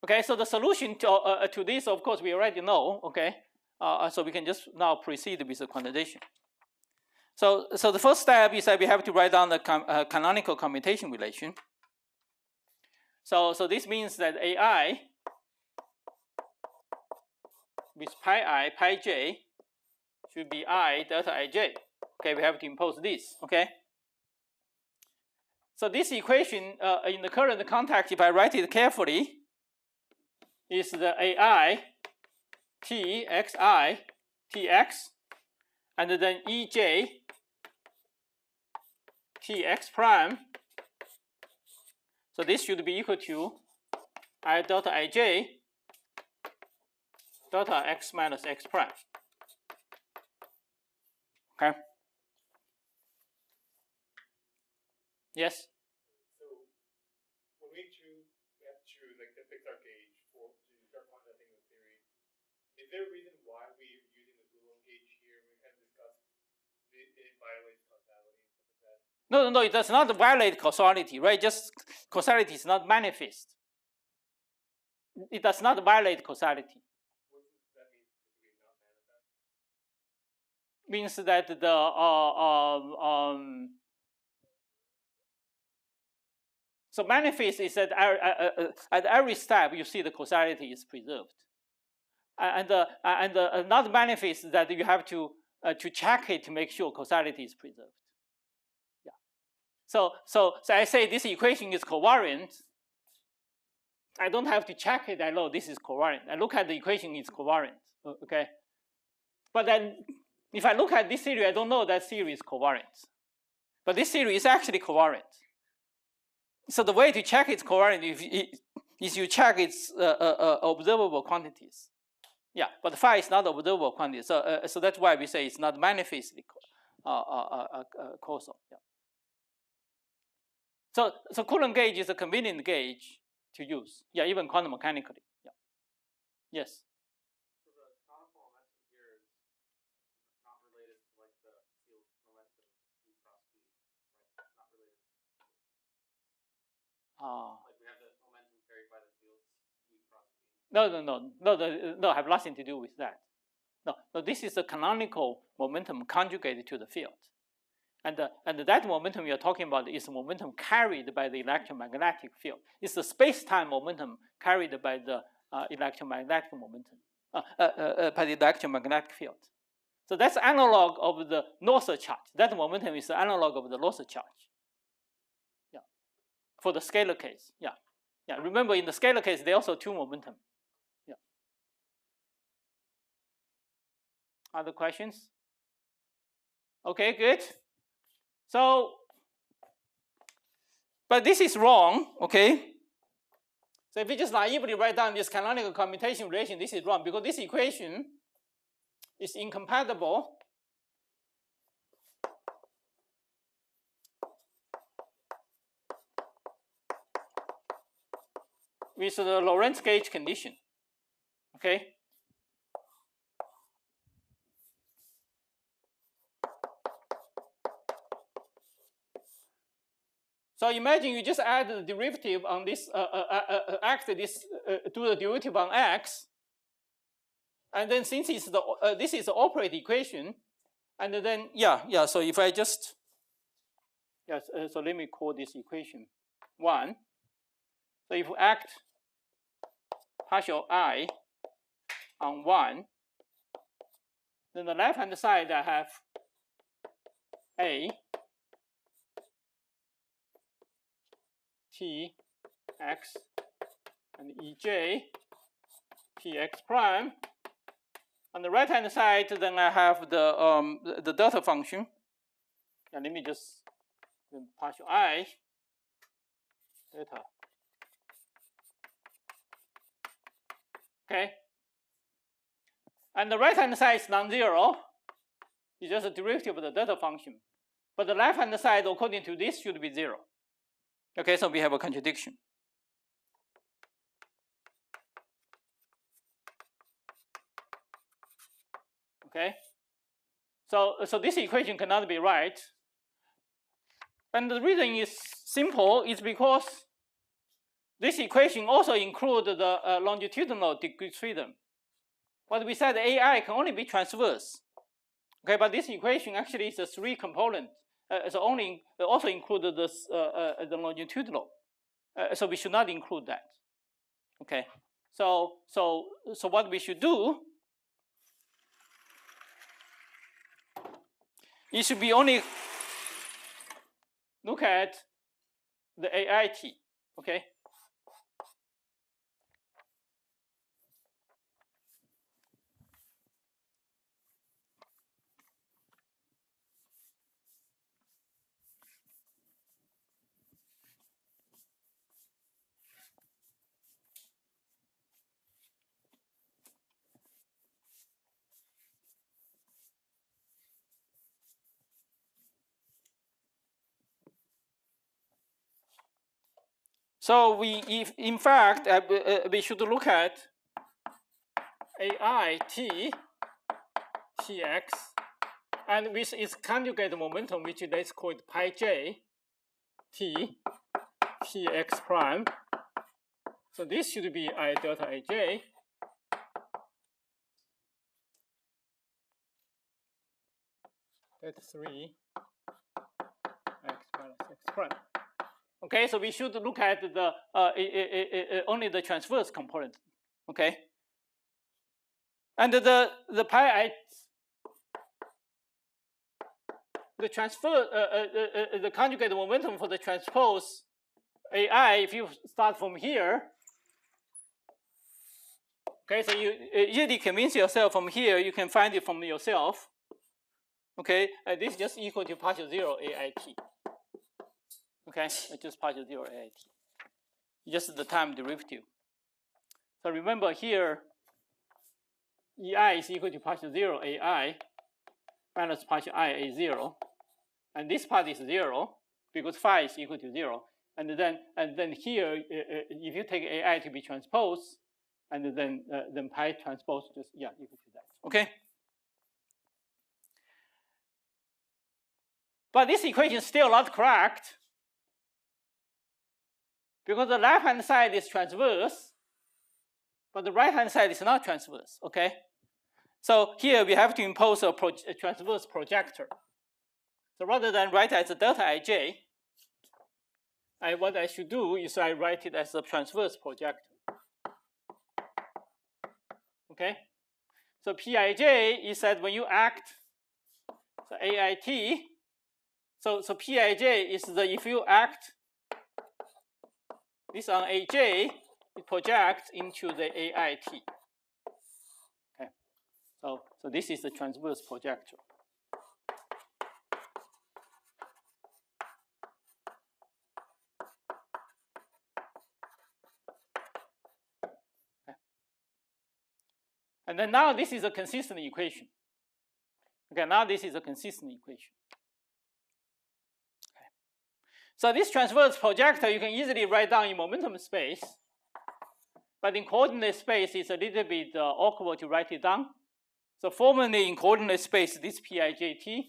Okay, so the solution to this, of course, we already know. Okay, so we can just now proceed with the quantization. So the first step is that we have to write down the canonical commutation relation. So this means that AI with pi I, pi j should be I delta ij. Okay, we have to impose this. Okay. So this equation in the current context, if I write it carefully, is the AI t xi tx, and then ej tx prime. So this should be equal to I delta ij delta x minus x prime. Okay. Yes. So when we have to choose like the fix our gauge to start quantizing the theory, is there a reason why we're using the Coulomb gauge here? We kind of discussed it violates causality and stuff like that. No, it does not violate causality, right? Just causality is not manifest. It does not violate causality. What does that mean? To be not manifest? Means that the so manifest is that at every step you see the causality is preserved, and not manifest is that you have to check it to make sure causality is preserved. Yeah. So I say this equation is covariant. I don't have to check it. I know this is covariant. I look at the equation, it's covariant. Okay. But then if I look at this theory, I don't know that theory is covariant. But this theory is actually covariant. So the way to check its covariant is you check its observable quantities. Yeah, but phi is not observable quantity. So that's why we say it's not manifestly causal. Yeah. So Coulomb gauge is a convenient gauge to use. Yeah, even quantum mechanically. Yeah. Yes. So the canonical momentum here is not related to like the field momentum E cross B, right? Not related. Like we have the momentum carried by the field E cross B. No, have nothing to do with that. No, this is a canonical momentum conjugated to the field. And that momentum you're talking about is momentum carried by the electromagnetic field. It's the space-time momentum carried by the electromagnetic momentum, by the electromagnetic field. So that's analog of the Noether charge. That momentum is the analog of the Noether charge. Yeah, for the scalar case. Yeah. Remember, in the scalar case, there are also two momentum. Yeah. Other questions? Okay, good. So, but this is wrong, okay? So if you just naively write down this canonical commutation relation, this is wrong because this equation is incompatible with the Lorentz gauge condition, okay? So imagine you just add the derivative on this, do the derivative on x, and then since it's the this is the operator equation, and then so if I just so let me call this equation 1. So if you act partial I on 1, then the left hand side I have A T x and EJ T x prime. On the right hand side, then I have the delta function. And let me just partial I delta. Okay. And the right hand side is non-zero. It's just a derivative of the delta function. But the left hand side, according to this, should be 0. Okay, so we have a contradiction. Okay, so this equation cannot be right, and the reason is simple. It's because this equation also includes the longitudinal degree freedom. But we said AI can only be transverse. Okay, but this equation actually is a 3 component. So only also include the longitudinal. So we should not include that. Okay, so what we should do, it should be only look at the AIT. Okay. So in fact, we should look at AIT Tx, and with its conjugate momentum, which let's call it pi j T Tx prime. So this should be I delta Aj. That's 3 x minus x prime. Okay, so we should look at the only the transverse component. Okay, and the pi I the transfer the conjugate momentum for the transpose AI, if you start from here. Okay, so you easily convince yourself from here. You can find it from yourself. Okay, this is just equal to partial 0 AIT. Okay, it's just partial 0 AIT. Just the time derivative. So remember here, EI is equal to partial 0 AI minus partial I A0. And this part is 0 because phi is equal to 0. And then here, if you take AI to be transposed, and then pi transpose just equal to that. Okay. But this equation is still not correct because the left hand side is transverse, but the right hand side is not transverse. Okay. So here we have to impose a transverse projector. So rather than write it as a delta Ij, what I should do is I write it as a transverse projector. Okay, so Pij is that when you act, so AIT, so Pij is the if you act this on Aj, it projects into the AIT. Okay, so So this is the transverse projector. And then now this is a consistent equation. Okay, now this is a consistent equation. Okay. So this transverse projector you can easily write down in momentum space, but in coordinate space it's a little bit awkward to write it down. So formally in coordinate space, this Pijt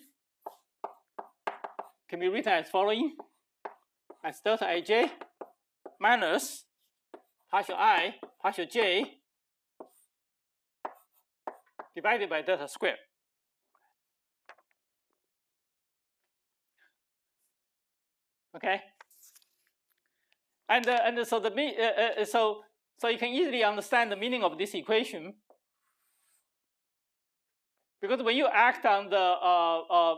can be written as following: as delta Ij minus partial I partial j divided by delta square. Okay, and so so you can easily understand the meaning of this equation, because when you act on the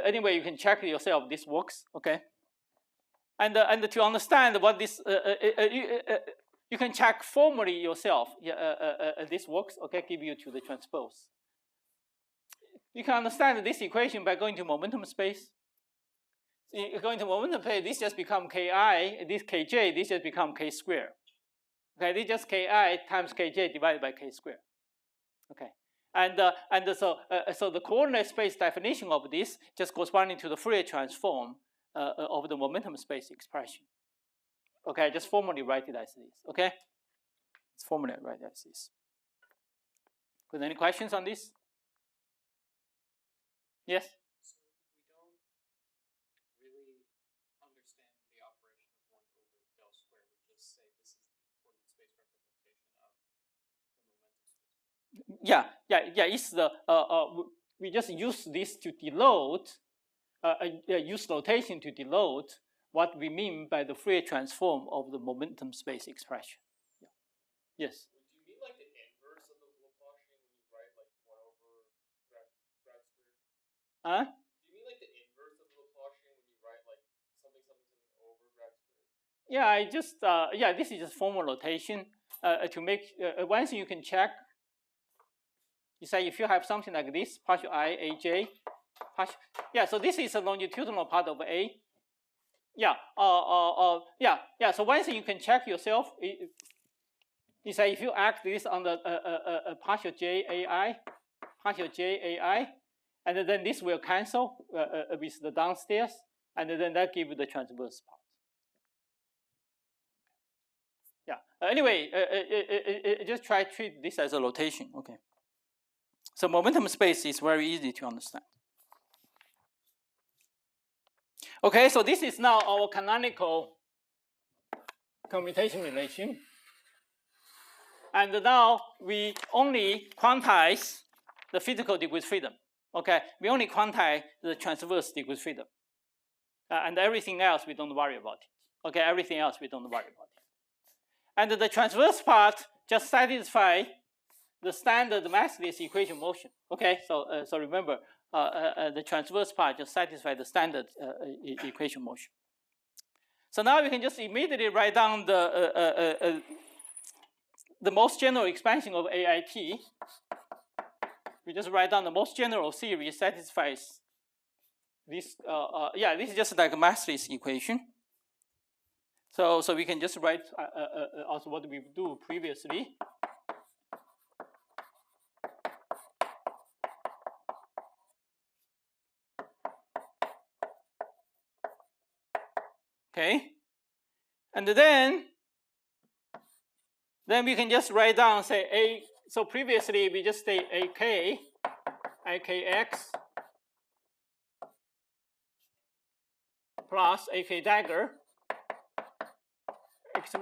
anyway you can check yourself this works. Okay, and to understand what this you can check formally yourself. This works. Okay, give you to the transpose. You can understand this equation by going to momentum space. Going to momentum space, this just become ki. This kj, this just become k square. Okay, this just ki times kj divided by k square. Okay, and so the coordinate space definition of this just corresponding to the Fourier transform of the momentum space expression. Okay, just formally write it as this. Okay, it's formally write it as this. Good. Any questions on this? Yes. So we don't really understand the operation of 1 over del square. We just say this is the coordinate space representation of the momentum space. Yeah. It's the we just use this to denote use notation to denote what we mean by the Fourier transform of the momentum space expression. Yeah. Yes. Do you mean like the inverse of the Laplacian when you write like 1 over grad square? Huh? Do you mean like the inverse of the Laplacian when you write like something over grad square? Yeah, I just this is just formal notation to make one thing you can check. You say if you have something like this, partial I aj, partial, so this is a longitudinal part of A. So one thing you can check yourself is that if you act this on the partial j ai, and then this will cancel with the downstairs, and then that gives the transverse part. Anyway, just try to treat this as a rotation. Okay. So momentum space is very easy to understand. Okay, so this is now our canonical commutation relation. And now we only quantize the physical degree freedom. Okay, we only quantize the transverse degree freedom. And everything else we don't worry about it. Okay, everything else we don't worry about it. And the transverse part just satisfies the standard massless equation motion. Okay, so remember, the transverse part just satisfies the standard equation motion. So now we can just immediately write down the most general expansion of AIT. We just write down the most general theory satisfies this. This is just like a massless equation. So we can just write also what we do previously. Okay, and then we can just write down, say A. So previously we just say AK, IKX plus AK dagger x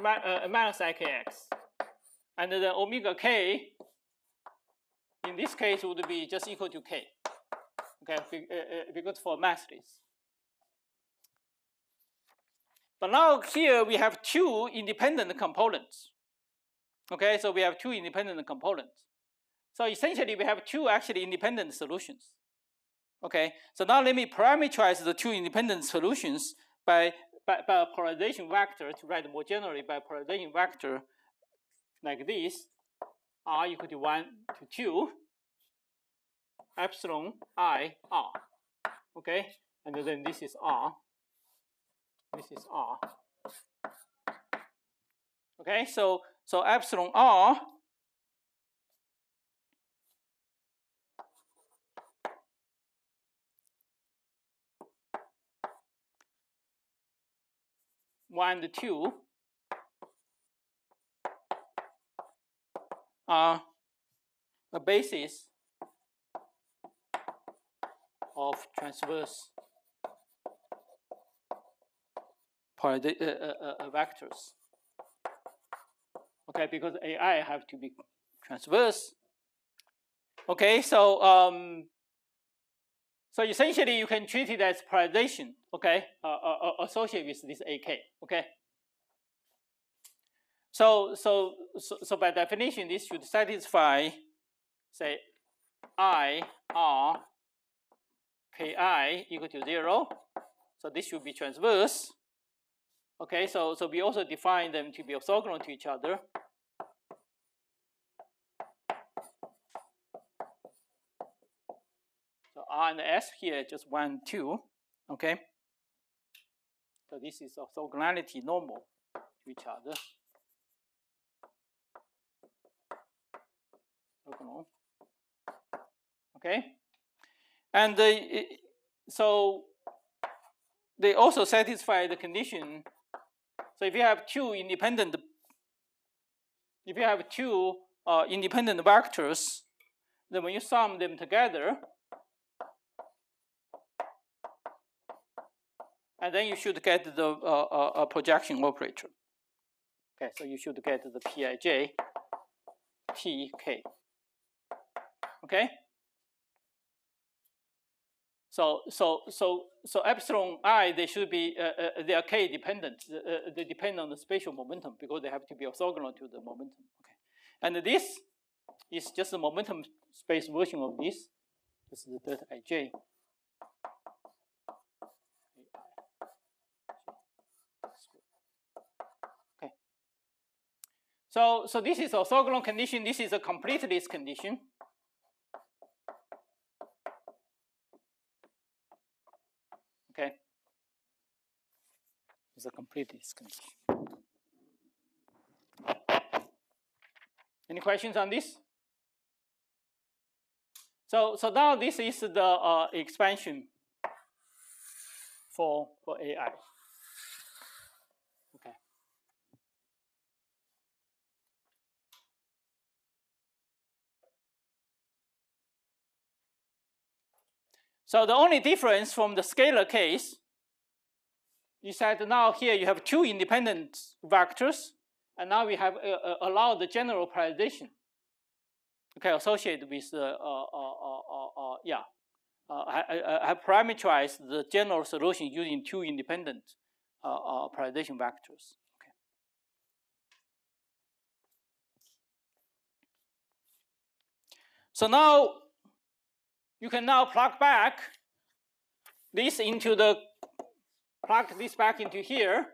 minus IKX, and then omega K in this case would be just equal to K. Okay, because for massless. But now here we have two independent components. Okay, so we have two independent components. So essentially we have two actually independent solutions. Okay, so now let me parameterize the two independent solutions by a polarization vector, to write more generally by a polarization vector like this, r equal to 1 to 2, epsilon I r. Okay, and then this is r. This is r. Okay, so epsilon r one and 2 are a basis of transverse vectors. Okay, because AI have to be transverse. Okay, so so essentially you can treat it as polarization. Okay, associated with this AK. Okay. So by definition, this should satisfy, say, I R Ki equal to 0. So this should be transverse. Okay, so we also define them to be orthogonal to each other. So R and S here just 1, 2. Okay. So this is orthogonality normal to each other. Orthogonal. Okay. And so they also satisfy the condition. So if you have two independent vectors, then when you sum them together, and then you should get the projection operator. Okay, so you should get the Pij, Pk. Okay. So epsilon I, they should be they are k dependent. They depend on the spatial momentum because they have to be orthogonal to the momentum. Okay, and this is just the momentum space version of this. This is the delta Ij. Okay. So this is orthogonal condition. This is a completeness condition. Okay. It's a completeness condition. Any questions on this? So now this is the expansion for AI. Okay. So the only difference from the scalar case is that now here you have two independent vectors, and now we have allowed the general polarization. Okay, associated with I have parameterized the general solution using two independent polarization vectors. Okay. So now you can now plug this back into here.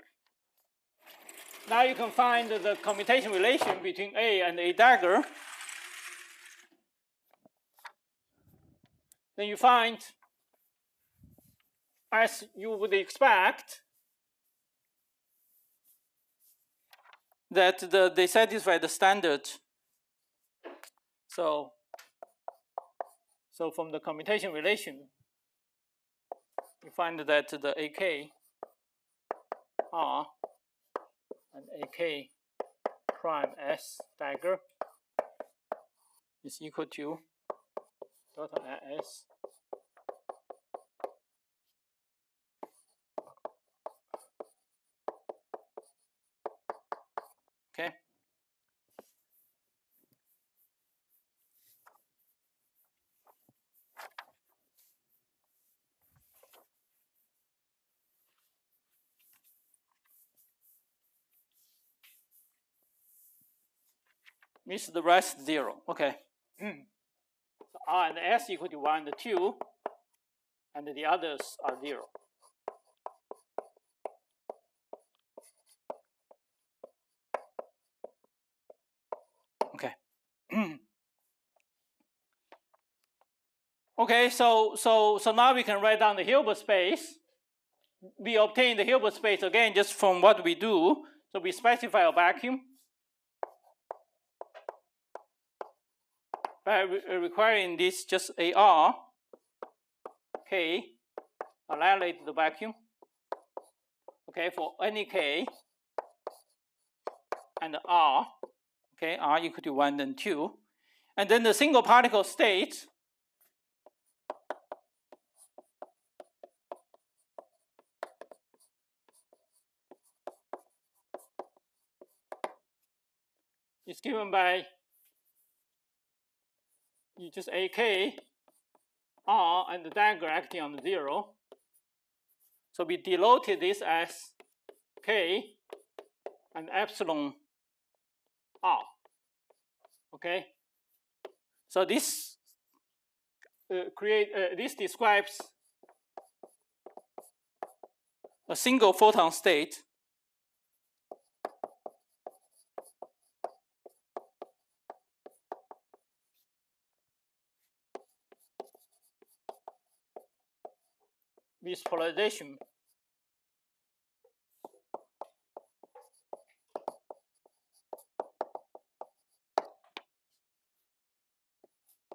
Now you can find the commutation relation between A and A dagger. Then you find, as you would expect, that they satisfy the standard. So from the commutation relation, you find that the AK R and AK prime S dagger is equal to delta S okay. Means the rest 0. Okay. So R and S equal to 1 and 2, and the others are 0. Okay. Okay, so now we can write down the Hilbert space. We obtain the Hilbert space again just from what we do. So we specify a vacuum by requiring this just AR, K, annihilate the vacuum. Okay, for any K and R, okay, R equal to 1 and 2. And then the single particle state is given by you just AK, R, and the dagger acting on the 0. So we denoted this as K and epsilon R. Okay. So this this describes a single photon state with polarization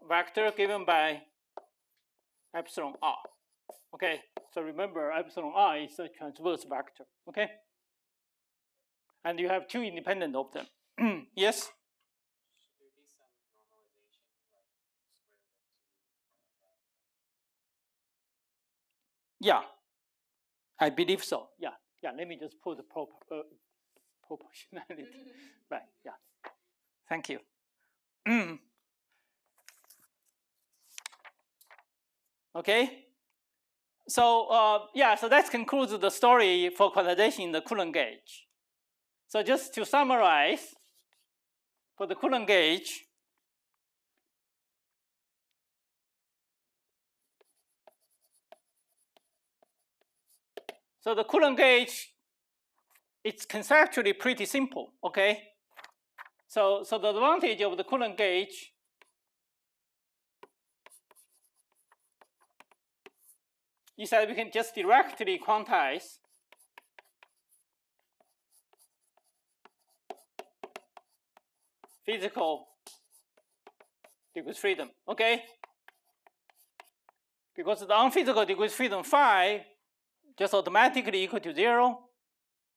vector given by epsilon R. Okay, so remember epsilon R is a transverse vector. Okay, and you have two independent of them. Yes. Should there be some normalization, like square root of 2 Yeah, I believe so. Yeah, yeah. Let me just put the proportionality. Right. Yeah. Thank you. Okay. So yeah, so that concludes the story for quantization in the Coulomb gauge. So just to summarize, for the Coulomb gauge, so the Coulomb gauge, it's conceptually pretty simple. Okay. So the advantage of the Coulomb gauge is that we can just directly quantize physical degrees freedom. Okay. Because the unphysical degrees freedom phi just automatically equal to 0,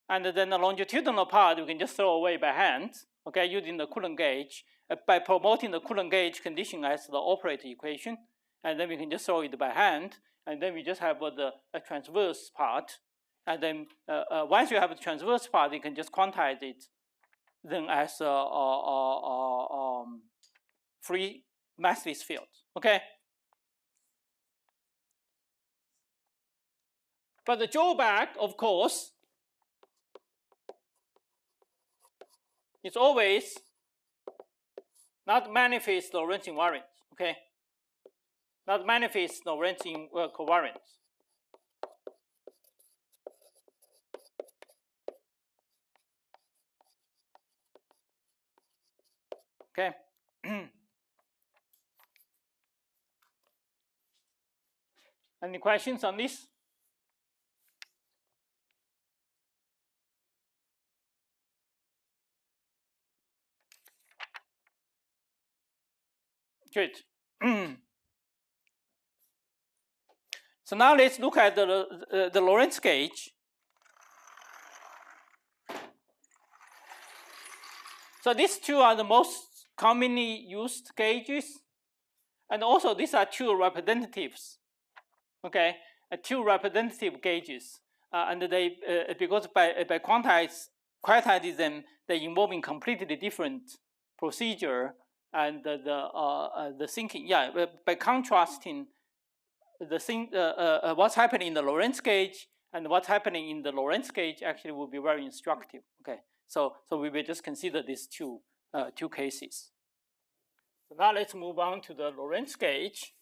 and then the longitudinal part we can just throw away by hand. Okay, using the Coulomb gauge by promoting the Coulomb gauge condition as the operator equation, and then we can just throw it by hand, and then we just have a transverse part, and then once you have a transverse part, you can just quantize it then as free massless field. Okay. But the drawback, of course, is always not manifest Lorentz invariance. Okay, not manifest Lorentz covariance. Okay. Any questions on this? Good. So now let's look at the Lorentz gauge. So these two are the most commonly used gauges, and also these are two representatives. Okay, two representative gauges, and they because by quantizing them, they involving completely different procedure and the thinking. Yeah, by contrasting the thing, what's happening in the Lorentz gauge and what's happening in the Lorentz gauge actually will be very instructive. Okay, so we will just consider these two cases. So now let's move on to the Lorentz gauge.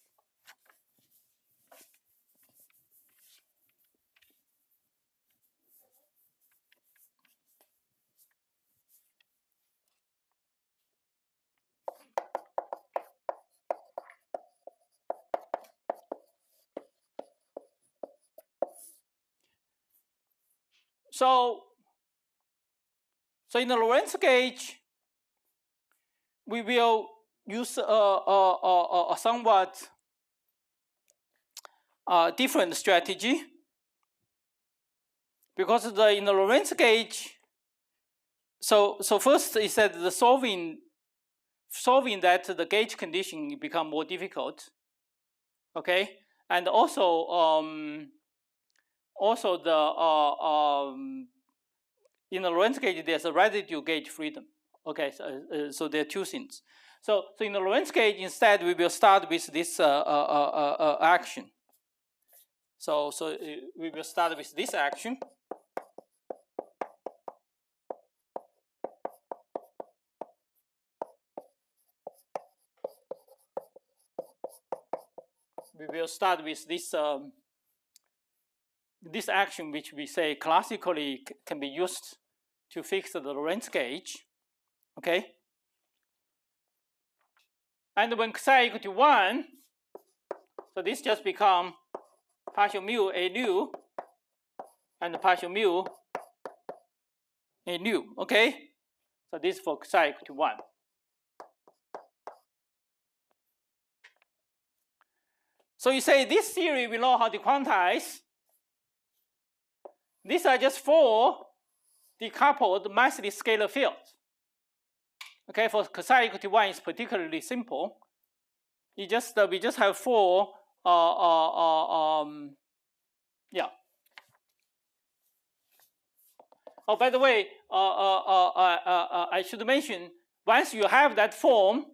So in the Lorentz gauge, we will use a somewhat different strategy, because in the Lorentz gauge, so first is that the solving that the gauge condition become more difficult. Okay, and also in the Lorentz gauge there's a residual gauge freedom. Okay, so there are two things. So in the Lorentz gauge, instead we will start with this action. So we will start with this action. We will start with this this action, which we say classically can be used to fix the Lorentz gauge. Okay. And when psi equal to 1, so this just become partial mu A nu and partial mu A nu. Okay. So this for psi equal to 1. So you say this theory we know how to quantize. These are just 4 decoupled massively scalar fields. Okay, for psi equal to 1 is particularly simple. We just have 4 yeah. Oh, by the way, I should mention, once you have that form,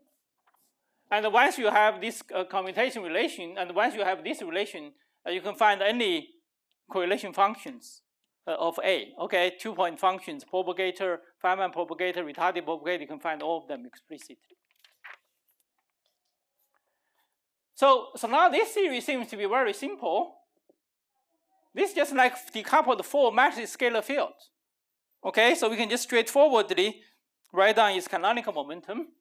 and once you have this commutation relation, and once you have this relation, you can find any correlation functions of A. Okay, 2-point functions, propagator, Feynman propagator, retarded propagator, you can find all of them explicitly. So now this theory seems to be very simple. This is just like decoupled 4 matrix scalar fields. Okay, so we can just straightforwardly write down its canonical momentum.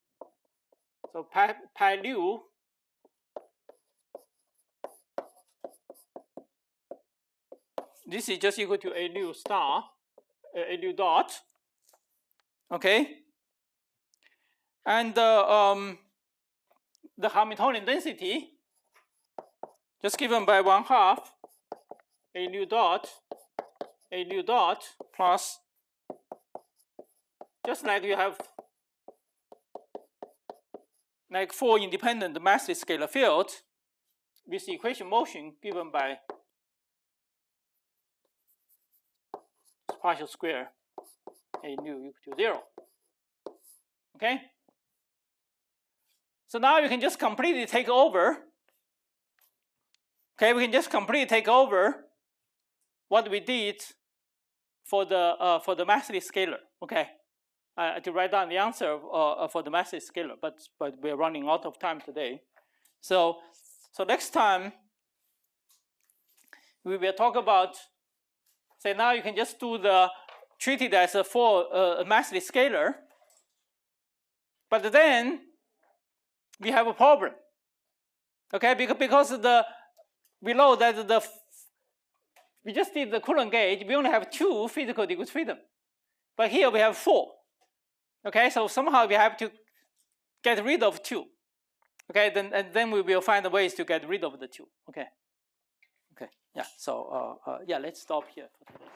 So pi nu this is just equal to A nu star, A nu dot. Okay, and the Hamiltonian density just given by 1/2 A nu dot plus, just like you have like 4 independent massive scalar fields with the equation motion given by partial square A nu equal to 0. Okay? So now you can just completely take over. Okay, we can just completely take over what we did for the massive scalar. Okay, to write down the answer for the massive scalar, but we're running out of time today. So next time we will talk about. Say now you can just do treat it as a massive scalar, but then we have a problem. Okay, because we know that we just did the Coulomb gauge. We only have 2 physical degrees freedom, but here we have 4. Okay, so somehow we have to get rid of 2. Okay, then we will find ways to get rid of the 2. Okay. Okay. Yeah. So yeah, let's stop here for today.